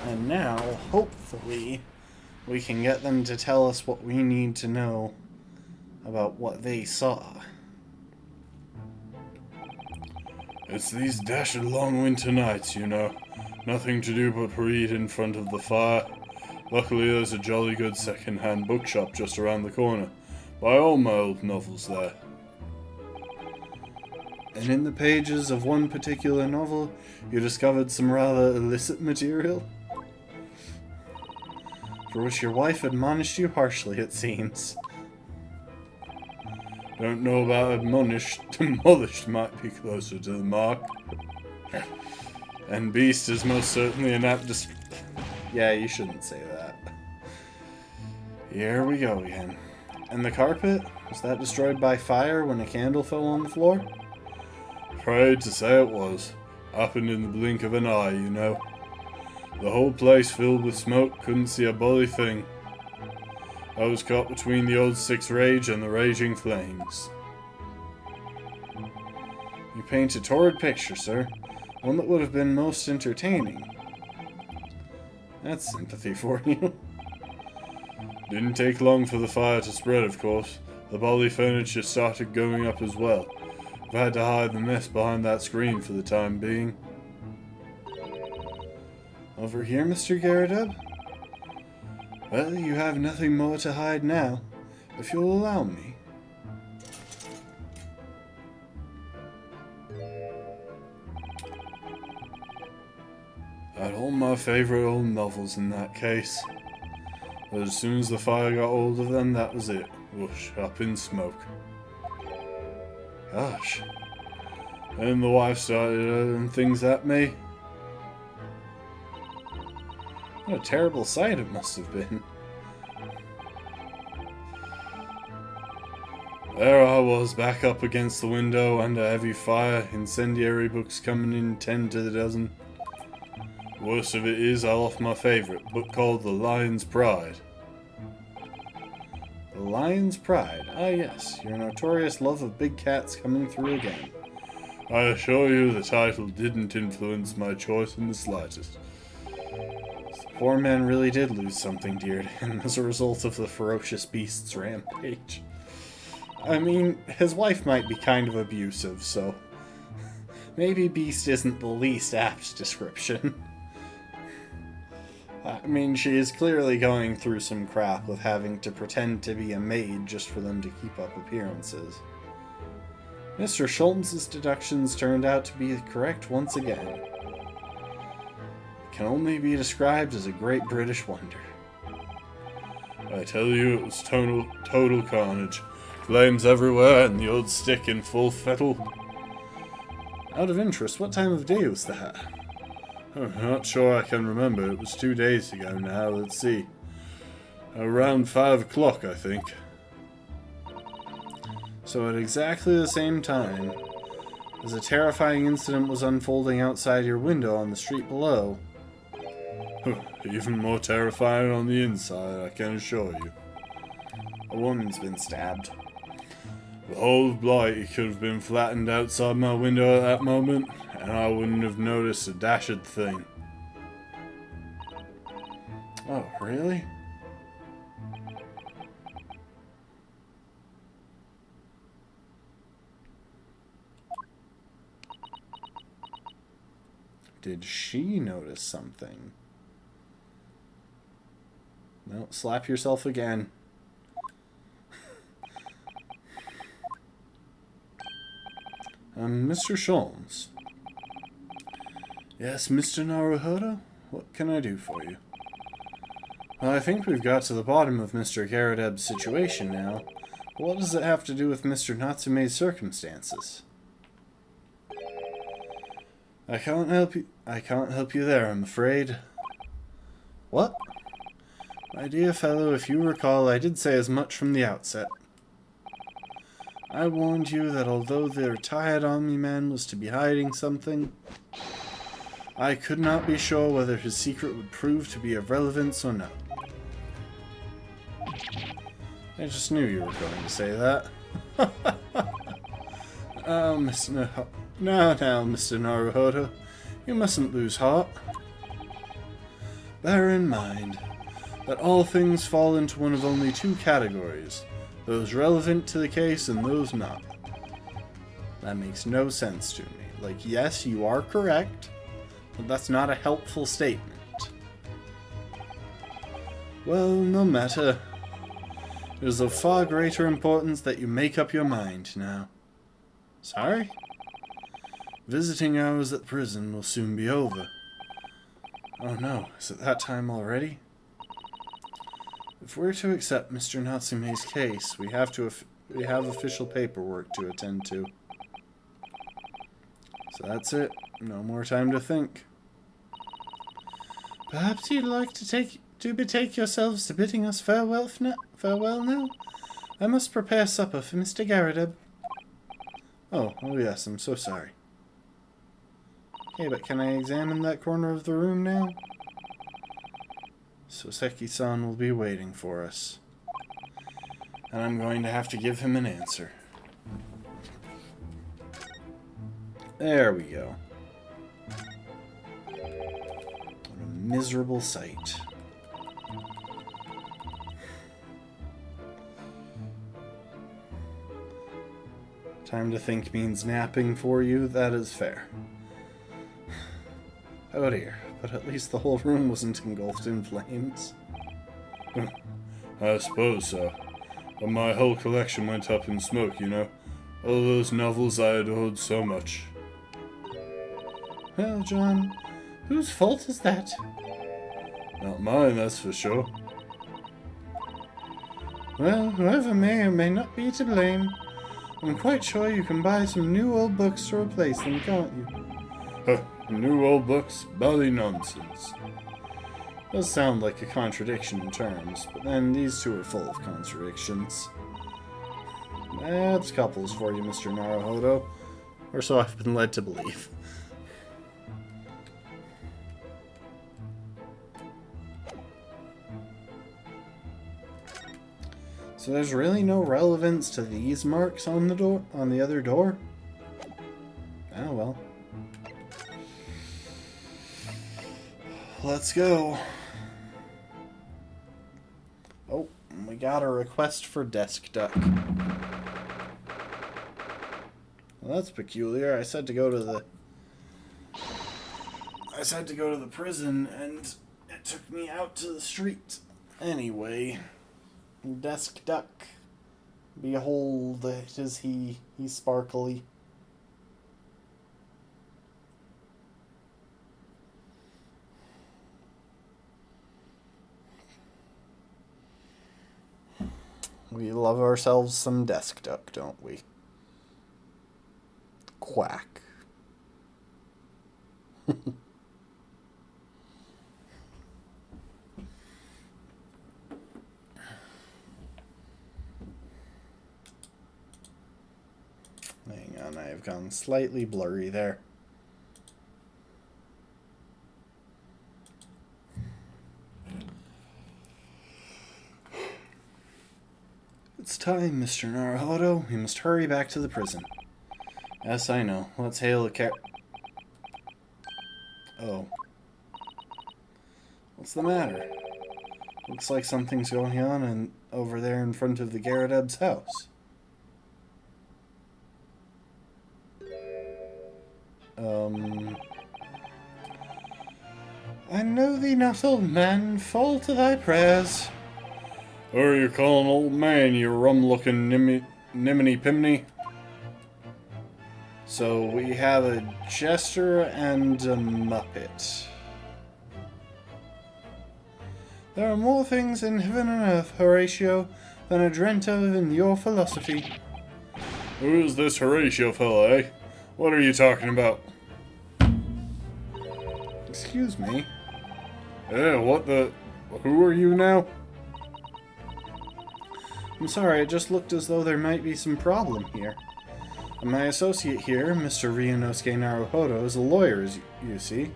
And now, hopefully, we can get them to tell us what we need to know about what they saw. It's these dashed long winter nights, you know. Nothing to do but read in front of the fire. Luckily there's a jolly good second-hand bookshop just around the corner. Buy all my old novels there. And in the pages of one particular novel, you discovered some rather illicit material? For which your wife admonished you harshly, it seems. Don't know about admonished. Demolished might be closer to the mark. And beast is most certainly an apt Yeah, you shouldn't say that. Here we go again. And the carpet? Was that destroyed by fire when a candle fell on the floor? Afraid to say it was. Happened in the blink of an eye, you know. The whole place filled with smoke, couldn't see a bully thing. I was caught between the old six rage and the raging flames. You paint a torrid picture, sir. One that would have been most entertaining. That's sympathy for you. Didn't take long for the fire to spread, of course. The bully furniture started going up as well. I've had to hide the mess behind that screen for the time being. Over here, Mr. Garrideb? Well, you have nothing more to hide now, if you'll allow me. Had all my favourite old novels in that case. But as soon as the fire got hold of them, that was it. Whoosh, up in smoke. Gosh. Then the wife started uttering things at me. What a terrible sight it must have been. There I was, back up against the window under heavy fire, incendiary books coming in 10 to the dozen. Worst of it is, I lost my favourite, book called The Lion's Pride. The Lion's Pride. Ah yes, your notorious love of big cats coming through again. I assure you the title didn't influence my choice in the slightest. The poor man really did lose something dear to him as a result of the ferocious beast's rampage. I mean, his wife might be kind of abusive, so maybe beast isn't the least apt description. I mean, she is clearly going through some crap with having to pretend to be a maid just for them to keep up appearances. Mr. Schultz's deductions turned out to be correct once again. It can only be described as a great British wonder. I tell you, it was total carnage. Flames everywhere and the old stick in full fettle. Out of interest, what time of day was that? I'm not sure I can remember. It was 2 days ago now. Let's see. Around 5 o'clock, I think. So at exactly the same time as a terrifying incident was unfolding outside your window on the street below. Even more terrifying on the inside, I can assure you. A woman's been stabbed. The whole blighty could have been flattened outside my window at that moment, and I wouldn't have noticed a dashed thing. Oh, really? Did she notice something? No, slap yourself again. Mr. Sholmes. Yes, Mr. Naruhodo? What can I do for you? Well, I think we've got to the bottom of Mr. Garadeb's situation now. But what does it have to do with Mr. Natsume's circumstances? I can't help you there, I'm afraid. What? My dear fellow, if you recall, I did say as much from the outset. I warned you that although the retired army man was to be hiding something, I could not be sure whether his secret would prove to be of relevance or not. I just knew you were going to say that. Oh, now, Mr. Naruhodo, you mustn't lose heart. Bear in mind that all things fall into one of only two categories, those relevant to the case and those not. That makes no sense to me. Like, yes, you are correct, but that's not a helpful statement. Well, no matter. It is of far greater importance that you make up your mind now. Sorry? Visiting hours at the prison will soon be over. Oh no, is it that time already? If we're to accept Mr. Natsume's case, we have official paperwork to attend to. So that's it. No more time to think. Perhaps you'd like to betake yourselves to bidding us farewell now? I must prepare supper for Mr. Garadeb. Oh yes, I'm so sorry. Okay, but can I examine that corner of the room now? Soseki-san will be waiting for us. And I'm going to have to give him an answer. There we go. What a miserable sight. Time to think means napping for you, that is fair. Oh dear, but at least the whole room wasn't engulfed in flames. I suppose so. But my whole collection went up in smoke, you know. All those novels I adored so much. Well, John, whose fault is that? Not mine, that's for sure. Well, whoever may or may not be to blame, I'm quite sure you can buy some new old books to replace them, can't you? Huh, new old books? Bally nonsense. Does sound like a contradiction in terms, but then these two are full of contradictions. That's couples for you, Mr. Naruhodo. Or so I've been led to believe. So there's really no relevance to these marks on the door, on the other door? Oh well. Let's go. Oh, we got a request for desk duck. Well, that's peculiar. I said to go to the prison, and it took me out to the street. Anyway, desk duck. Behold, it is he. He's sparkly. We love ourselves some desk duck, don't we? Quack. Hang on, I've gone slightly blurry there. It's time, Mr. Naruhodo. We must hurry back to the prison. Yes, I know. Let's hail a Oh. What's the matter? Looks like something's going on over there in front of the Garadeb's house. I know thee not, old man. Fall to thy prayers. Who are you calling old man, you rum-looking niminy-pimney? So we have a jester and a muppet. There are more things in heaven and earth, Horatio, than are dreamt of in your philosophy. Who is this Horatio fellow, eh? What are you talking about? Excuse me. What the... Who are you now? I'm sorry, it just looked as though there might be some problem here. My associate here, Mr. Ryunosuke Naruhodo, is a lawyer, as you see.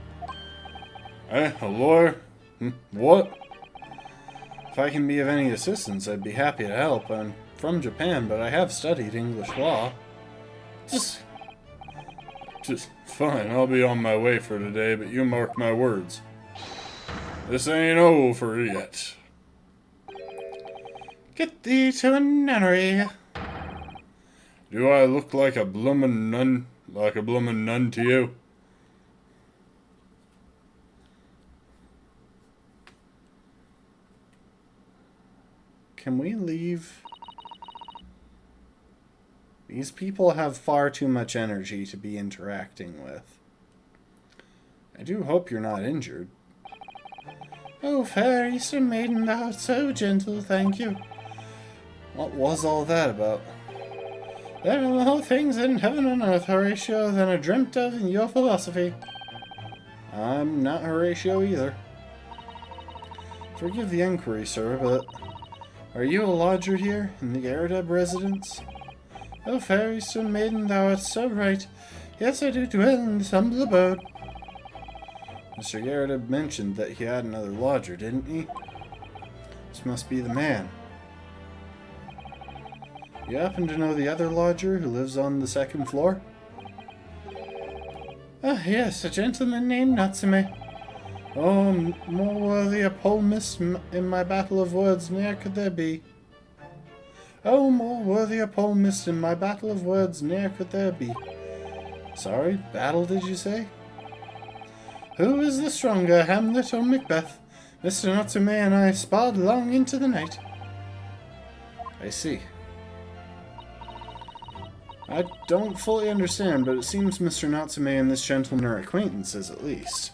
A lawyer? What? If I can be of any assistance, I'd be happy to help. I'm from Japan, but I have studied English law. Just fine, I'll be on my way for today, but you mark my words. This ain't over yet. Get thee to a nunnery. Do I look like a bloomin' nun? Like a bloomin' nun to you? Can we leave? These people have far too much energy to be interacting with. I do hope you're not injured. Oh, fair Eastern maiden, thou art so gentle, thank you. What was all that about? There are more things in heaven and earth, Horatio, than are dreamt of in your philosophy. I'm not Horatio either. Forgive the inquiry, sir, but are you a lodger here, in the Garadeb residence? Oh, fair Eastern maiden, thou art so right. Yes, I do dwell in this humble abode. Mr. Garadeb mentioned that he had another lodger, didn't he? This must be the man. You happen to know the other lodger who lives on the second floor? Ah, yes, a gentleman named Natsume. Oh, more worthy a palmist in my battle of words ne'er could there be. Oh, more worthy a palmist in my battle of words ne'er could there be. Sorry, battle did you say? Who is the stronger, Hamlet or Macbeth? Mr. Natsume and I sparred long into the night. I see. I don't fully understand, but it seems Mr. Natsume and this gentleman are acquaintances, at least.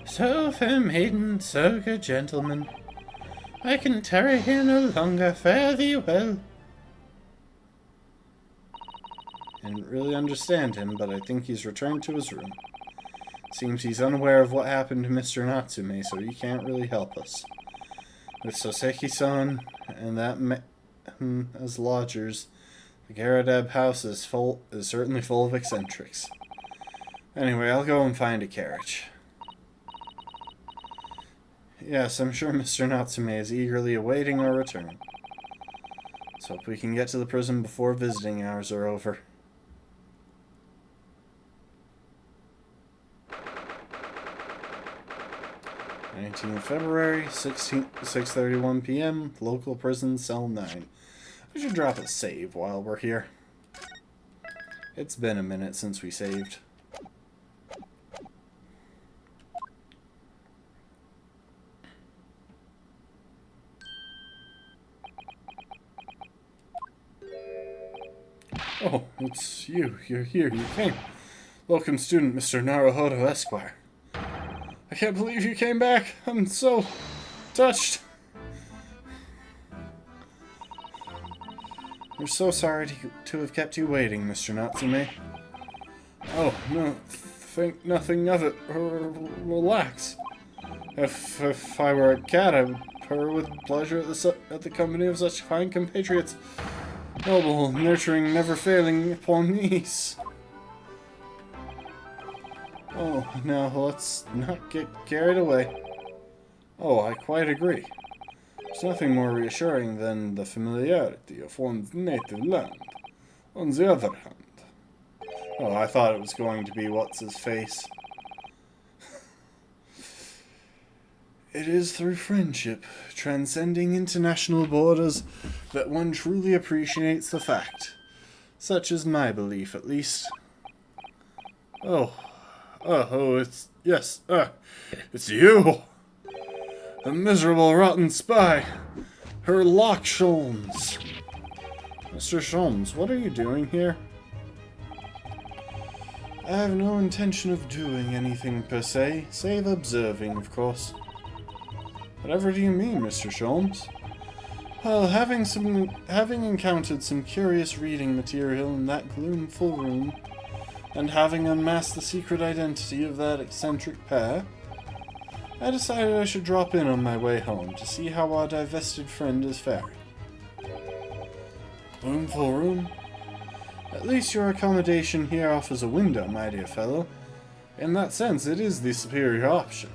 So, fair maiden, so good gentleman. I can tarry here no longer, fare thee well. I didn't really understand him, but I think he's returned to his room. Seems he's unaware of what happened to Mr. Natsume, so he can't really help us. With Soseki-san and that as lodgers, the Garadeb house is certainly full of eccentrics. Anyway, I'll go and find a carriage. Yes, I'm sure Mr. Natsume is eagerly awaiting our return. Let's hope we can get to the prison before visiting hours are over. 19th February, 6:31 p.m., local prison, cell 9. I should drop a save while we're here. It's been a minute since we saved. Oh, it's you. You're here. You came. Welcome, student Mr. Naruhodo Esquire. I can't believe you came back. I'm so touched. We're so sorry to have kept you waiting, Mr. Natsume. Oh, no, think nothing of it. Relax. If I were a cat, I would purr with pleasure at the company of such fine compatriots. Noble, nurturing, never failing upon these. Oh, now let's not get carried away. Oh, I quite agree. There's nothing more reassuring than the familiarity of one's native land. On the other hand... Oh, I thought it was going to be what's-his-face. It is through friendship, transcending international borders, that one truly appreciates the fact. Such is my belief, at least. It's you! A miserable, rotten spy! Herlock Sholmes! Mr. Sholmes, what are you doing here? I have no intention of doing anything per se, save observing, of course. Whatever do you mean, Mr. Sholmes? Well, having encountered some curious reading material in that gloomful room, and having unmasked the secret identity of that eccentric pair, I decided I should drop in on my way home to see how our divested friend is faring. Gloomful room? At least your accommodation here offers a window, my dear fellow. In that sense, it is the superior option.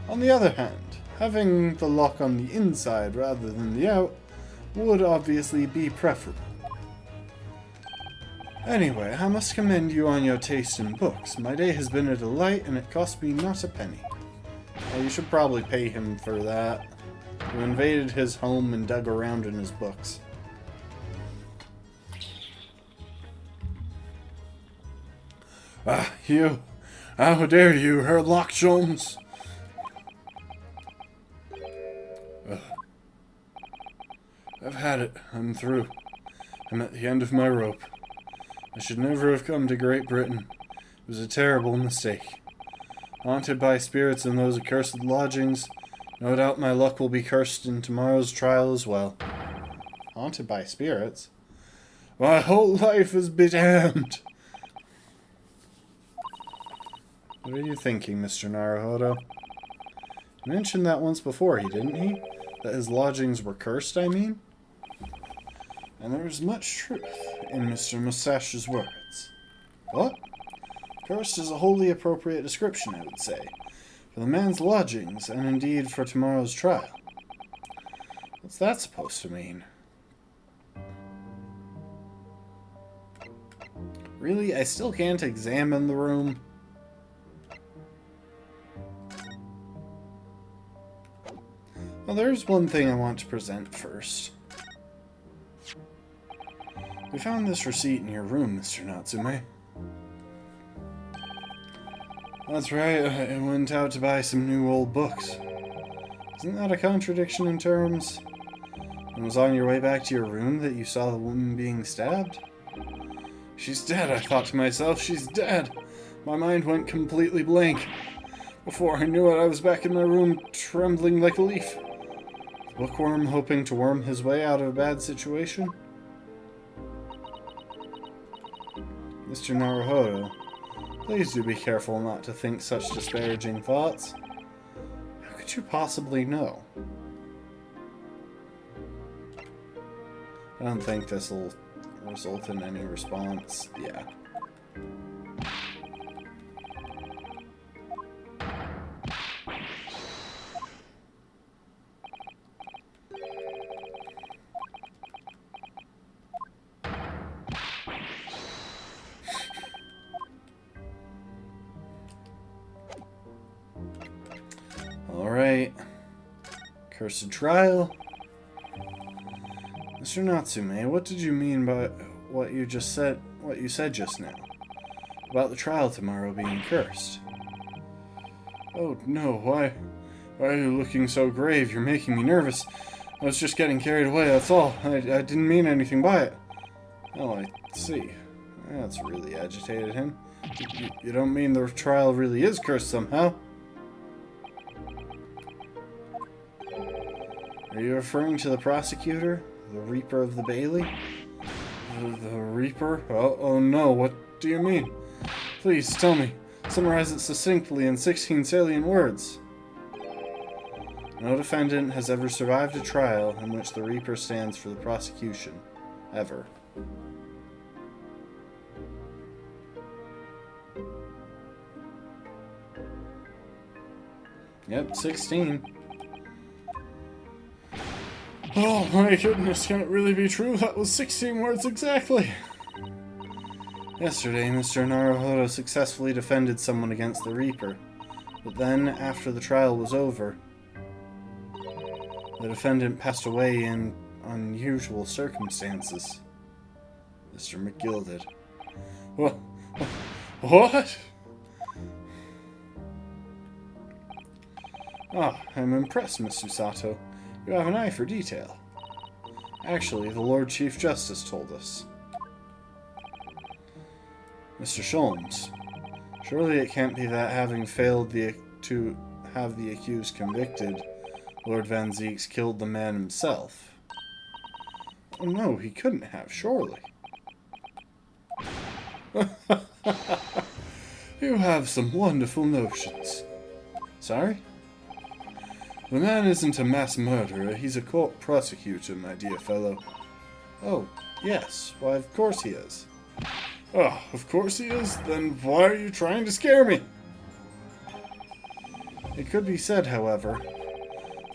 On the other hand, having the lock on the inside rather than the out would obviously be preferable. Anyway, I must commend you on your taste in books. My day has been a delight, and it cost me not a penny. Well, you should probably pay him for that. You invaded his home and dug around in his books. Ah, you! How dare you, Herlock Sholmes! I've had it. I'm through. I'm at the end of my rope. I should never have come to Great Britain. It was a terrible mistake. Haunted by spirits in those accursed lodgings, no doubt my luck will be cursed in tomorrow's trial as well. Haunted by spirits? My whole life is bedamned! What are you thinking, Mr. Naruhodo? He mentioned that once before, didn't he? That his lodgings were cursed, I mean? And there is much truth in Mr. Mustache's words. What? Cursed is a wholly appropriate description, I would say, for the man's lodgings, and indeed for tomorrow's trial. What's that supposed to mean? Really? I still can't examine the room? Well, there's one thing I want to present first. We found this receipt in your room, Mr. Natsume. That's right, I went out to buy some new old books. Isn't that a contradiction in terms? It was on your way back to your room that you saw the woman being stabbed? She's dead, I thought to myself, she's dead! My mind went completely blank. Before I knew it, I was back in my room, trembling like a leaf. Bookworm hoping to worm his way out of a bad situation? Mr. Naruhodo, please do be careful not to think such disparaging thoughts. How could you possibly know? I don't think this will result in any response. Yeah. Alright. Cursed trial. Mr. Natsume, what did you mean by what you said just now? About the trial tomorrow being cursed? Oh no, why are you looking so grave? You're making me nervous. I was just getting carried away, that's all. I didn't mean anything by it. Oh, I see. That's really agitated him. You don't mean the trial really is cursed somehow? Are you referring to the prosecutor? The Reaper of the Bailey? The Reaper? Oh no, what do you mean? Please, tell me. Summarize it succinctly in 16 salient words. No defendant has ever survived a trial in which the Reaper stands for the prosecution. Ever. Yep, 16. Oh my goodness, can it really be true? That was 16 words exactly! Yesterday, Mr. Naruhodo successfully defended someone against the Reaper. But then, after the trial was over, the defendant passed away in unusual circumstances. Mr. McGill did. What? Ah, I'm impressed, Miss Susato. You have an eye for detail. Actually, the Lord Chief Justice told us. Mr. Sholmes, surely it can't be that having failed to have the accused convicted, Lord Van Zeeks killed the man himself. Oh no, he couldn't have, surely. You have some wonderful notions. Sorry? The man isn't a mass murderer, he's a court prosecutor, my dear fellow. Oh, yes, why of course he is. Oh, of course he is? Then why are you trying to scare me? It could be said, however,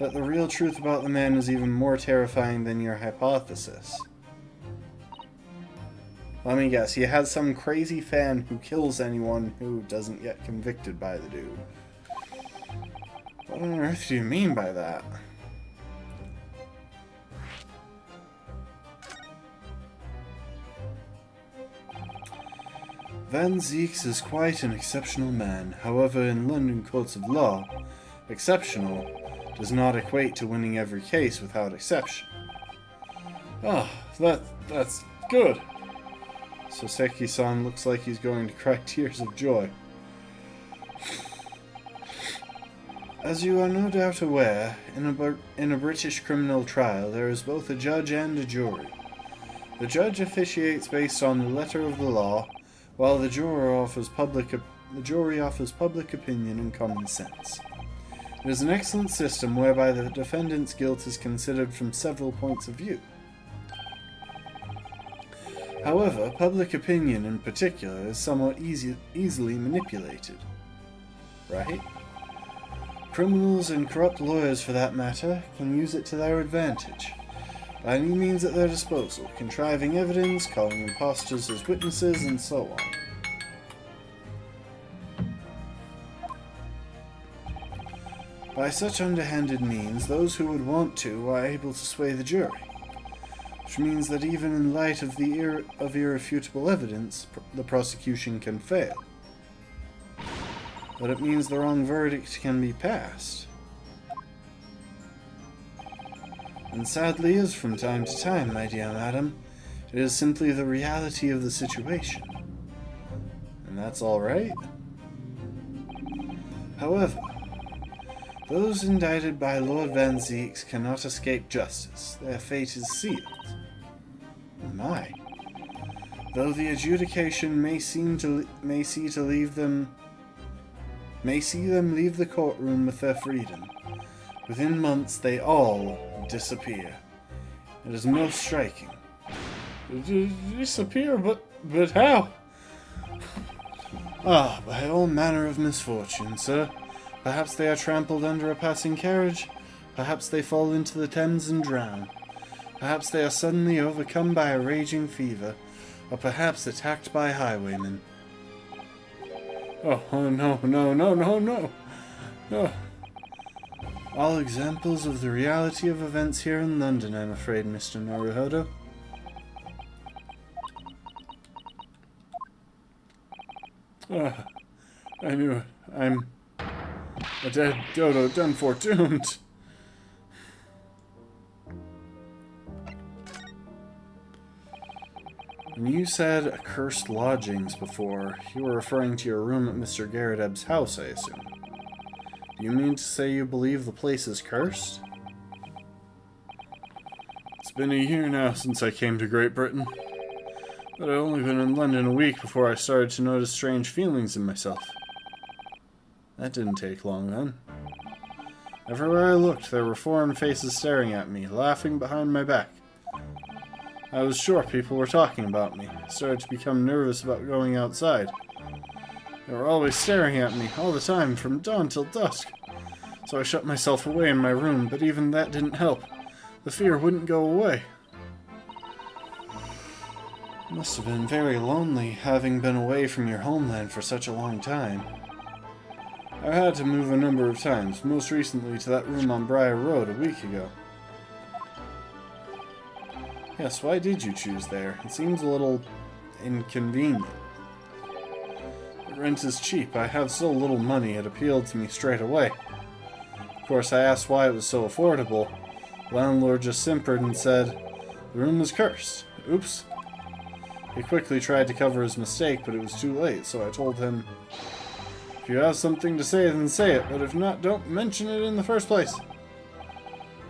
that the real truth about the man is even more terrifying than your hypothesis. Let me guess, you had some crazy fan who kills anyone who doesn't get convicted by the dude. What on earth do you mean by that? Van Zeeks is quite an exceptional man. However, in London courts of law, exceptional does not equate to winning every case without exception. Ah, that's good. Soseki-san looks like he's going to cry tears of joy. As you are no doubt aware, in a British criminal trial there is both a judge and a jury. The judge officiates based on the letter of the law, while the jury offers public opinion and common sense. It is an excellent system whereby the defendant's guilt is considered from several points of view. However, public opinion in particular is somewhat easily manipulated. Right? Criminals and corrupt lawyers, for that matter, can use it to their advantage. By any means at their disposal, contriving evidence, calling impostors as witnesses, and so on. By such underhanded means, those who would want to are able to sway the jury, which means that even in light of the irrefutable evidence, the prosecution can fail. But it means the wrong verdict can be passed. And sadly is from time to time, my dear madam. It is simply the reality of the situation. And that's alright. However, those indicted by Lord Van Zeeks cannot escape justice. Their fate is sealed. My. Though the adjudication may see them leave the courtroom with their freedom, within months they all disappear. It is most striking. Disappear? But how? Ah, by all manner of misfortune, sir. Perhaps they are trampled under a passing carriage. Perhaps they fall into the Thames and drown. Perhaps they are suddenly overcome by a raging fever. Or perhaps attacked by highwaymen. Oh, no. All examples of the reality of events here in London, I'm afraid, Mr. Naruhodo. I knew it. I'm a dead dodo done for doomed. When you said accursed lodgings before, you were referring to your room at Mr. Garradeb's house, I assume. Do you mean to say you believe the place is cursed? It's been a year now since I came to Great Britain. But I'd only been in London a week before I started to notice strange feelings in myself. That didn't take long then. Everywhere I looked, there were foreign faces staring at me, laughing behind my back. I was sure people were talking about me. I started to become nervous about going outside. They were always staring at me, all the time, from dawn till dusk. So I shut myself away in my room, but even that didn't help. The fear wouldn't go away. It must have been very lonely, having been away from your homeland for such a long time. I've had to move a number of times, most recently to that room on Briar Road a week ago. Yes, why did you choose there? It seems a little inconvenient. The rent is cheap. I have so little money, it appealed to me straight away. Of course, I asked why it was so affordable. The landlord just simpered and said, "The room is cursed." Oops. He quickly tried to cover his mistake, but it was too late, so I told him, "If you have something to say, then say it, but if not, don't mention it in the first place."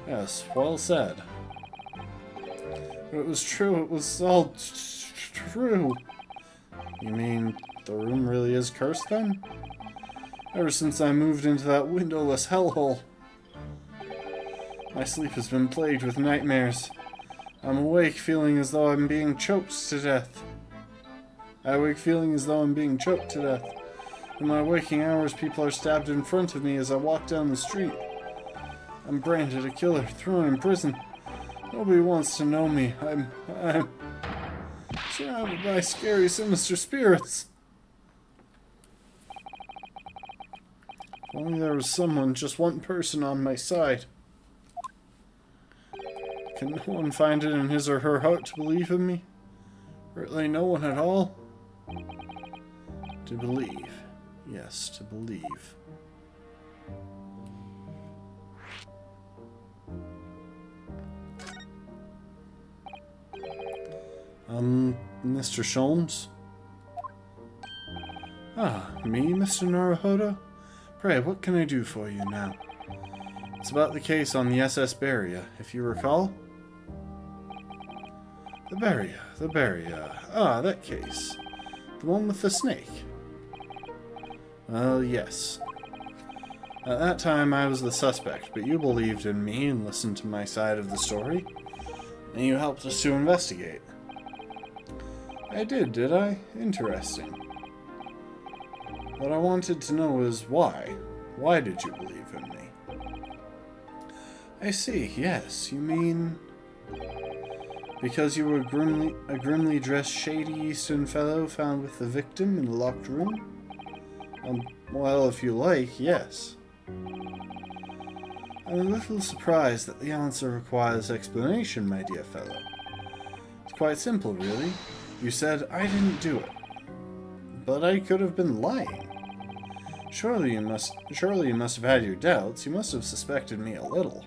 Yes, well said. But it was true, it was all true. You mean the room really is cursed then? Ever since I moved into that windowless hellhole. My sleep has been plagued with nightmares. I'm awake feeling as though I'm being choked to death. In my waking hours, people are stabbed in front of me as I walk down the street. I'm branded a killer, thrown in prison. Nobody wants to know me. I'm surrounded by scary, sinister spirits. If only there was someone, just one person on my side. Can no one find it in his or her heart to believe in me? Really, no one at all? To believe. Yes, to believe. Mr. Sholmes? Ah, me, Mr. Naruhodo? Pray, what can I do for you now? It's about the case on the SS Beria, if you recall? The Beria. Ah, that case. The one with the snake. Well, yes. At that time, I was the suspect, but you believed in me and listened to my side of the story, and you helped us to investigate. I did I? Interesting. What I wanted to know is why. Why did you believe in me? I see, yes. You mean... because you were a grimly dressed, shady Eastern fellow found with the victim in a locked room? Well, if you like, yes. I'm a little surprised that the answer requires explanation, my dear fellow. It's quite simple, really. You said I didn't do it. But I could have been lying. Surely you must have had your doubts. You must have suspected me a little.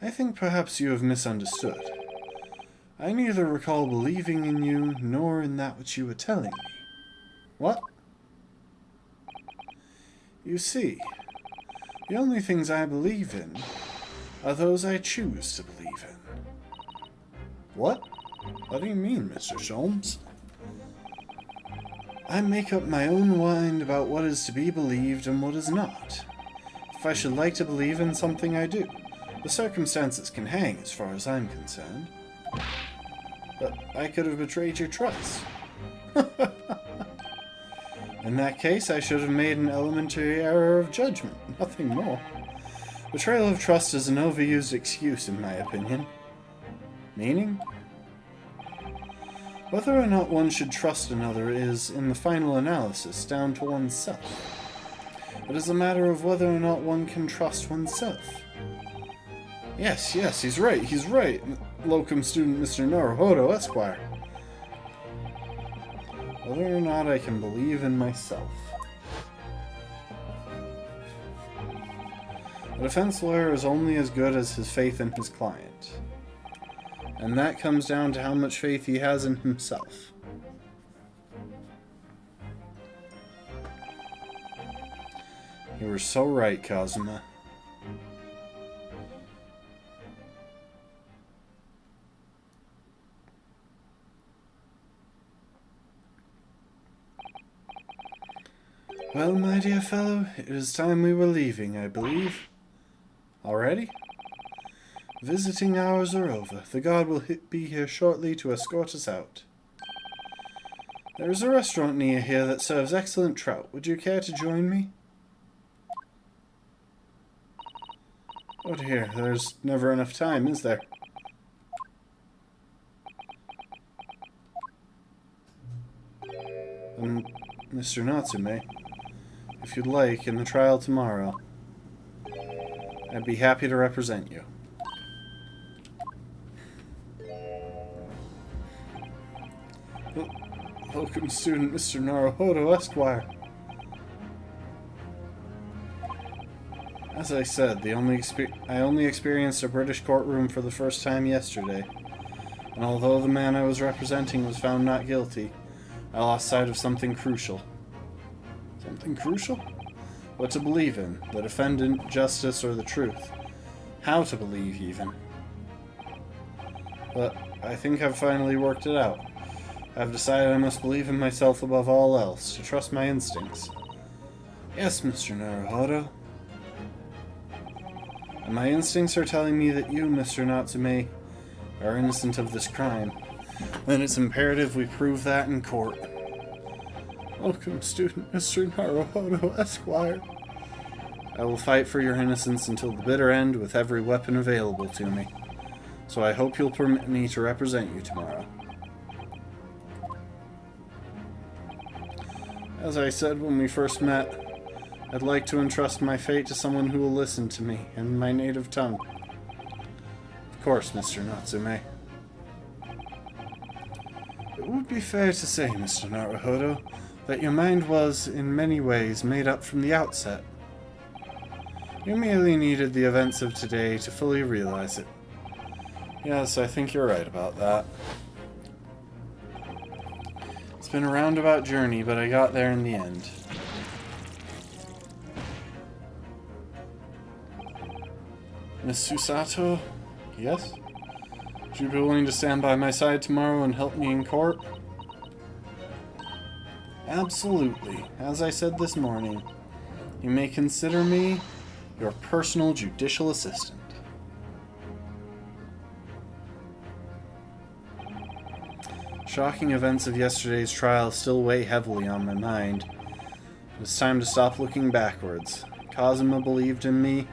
I think perhaps you have misunderstood. I neither recall believing in you, nor in that which you were telling me. What? You see, the only things I believe in are those I choose to believe in. What? What do you mean, Mr. Sholmes? I make up my own mind about what is to be believed and what is not. If I should like to believe in something, I do. The circumstances can hang as far as I'm concerned. But I could have betrayed your trust. In that case, I should have made an elementary error of judgment, nothing more. Betrayal of trust is an overused excuse, in my opinion. Meaning? Whether or not one should trust another is, in the final analysis, down to oneself. It is a matter of whether or not one can trust oneself. Yes, he's right, locum student Mr. Naruhodo, Esquire. Whether or not I can believe in myself. A defense lawyer is only as good as his faith in his client. And that comes down to how much faith he has in himself. You were so right, Kazuma. Well, my dear fellow, it is time we were leaving, I believe. Already? Visiting hours are over. The guard will be here shortly to escort us out. There is a restaurant near here that serves excellent trout. Would you care to join me? Oh dear, there's never enough time, is there? Mr. Natsume, if you'd like, in the trial tomorrow, I'd be happy to represent you. Welcome, student Mr. Naruhodo, Esquire. As I said, I only experienced a British courtroom for the first time yesterday, and although the man I was representing was found not guilty, I lost sight of something crucial. Something crucial? What to believe in, the defendant, justice, or the truth. How to believe, even. But I think I've finally worked it out. I've decided I must believe in myself above all else, to trust my instincts. Yes, Mr. Naruhodo. And my instincts are telling me that you, Mr. Natsume, are innocent of this crime. Then it's imperative we prove that in court. Welcome, student Mr. Naruhodo, Esquire. I will fight for your innocence until the bitter end with every weapon available to me. So I hope you'll permit me to represent you tomorrow. As I said when we first met, I'd like to entrust my fate to someone who will listen to me in my native tongue. Of course, Mr. Natsume. It would be fair to say, Mr. Naruhodo, that your mind was, in many ways, made up from the outset. You merely needed the events of today to fully realize it. Yes, I think you're right about that. It's been a roundabout journey, but I got there in the end. Miss Susato? Yes? Would you be willing to stand by my side tomorrow and help me in court? Absolutely. As I said this morning, you may consider me your personal judicial assistant. Shocking events of yesterday's trial still weigh heavily on my mind. It's time to stop looking backwards. Kazuma believed in me,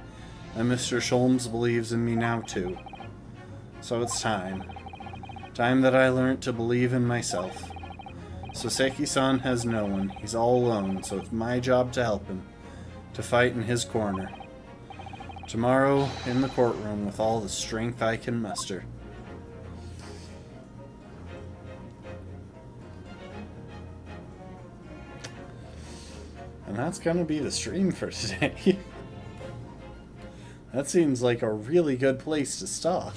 and Mr. Sholmes believes in me now too. So it's time. Time that I learned to believe in myself. Soseki-san has no one. He's all alone, so it's my job to help him. To fight in his corner. Tomorrow, in the courtroom, with all the strength I can muster. And that's gonna be the stream for today. That seems like a really good place to stop.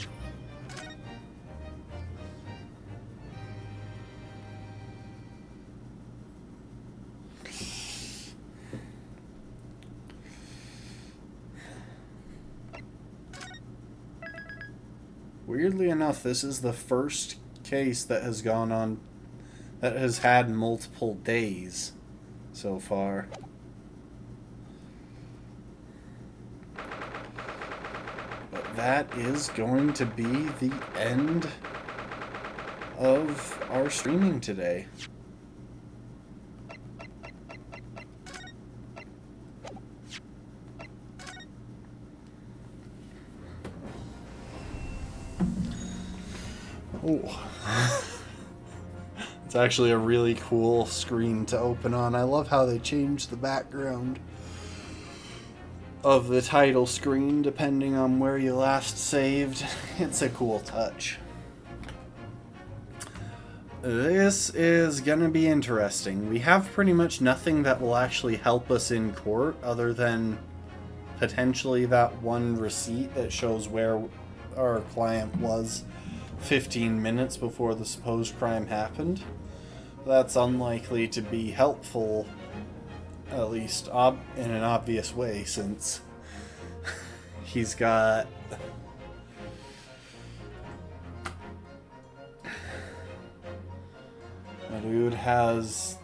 Weirdly enough, this is the first case that has gone on, that has had multiple days so far. But that is going to be the end of our streaming today. Oh. It's actually a really cool screen to open on. I love how they changed the background of the title screen depending on where you last saved. It's a cool touch. This is gonna be interesting. We have pretty much nothing that will actually help us in court other than potentially that one receipt that shows where our client was 15 minutes before the supposed crime happened. That's unlikely to be helpful, at least in an obvious way, since he's got the dude has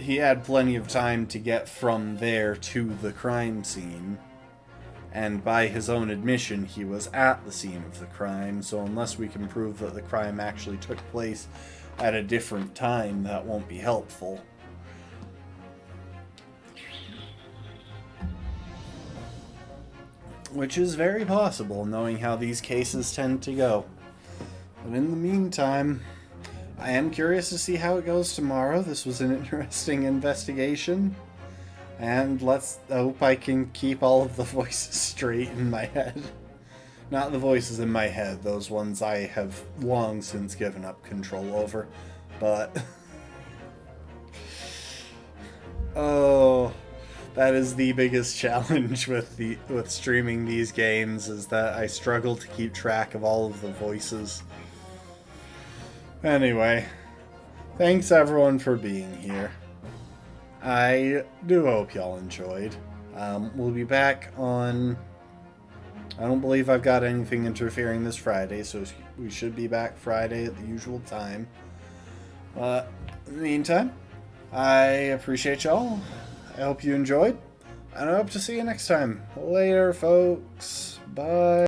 he had plenty of time to get from there to the crime scene. And by his own admission, he was at the scene of the crime, so unless we can prove that the crime actually took place at a different time, that won't be helpful. Which is very possible, knowing how these cases tend to go. But in the meantime, I am curious to see how it goes tomorrow. This was an interesting investigation. And let's hope I can keep all of the voices straight in my head. Not the voices in my head, those ones I have long since given up control over. But oh, that is the biggest challenge with streaming these games, is that I struggle to keep track of all of the voices. Anyway, thanks everyone for being here. I do hope y'all enjoyed. We'll be back on... I don't believe I've got anything interfering this Friday, so we should be back Friday at the usual time. But in the meantime, I appreciate y'all. I hope you enjoyed, and I hope to see you next time. Later, folks. Bye.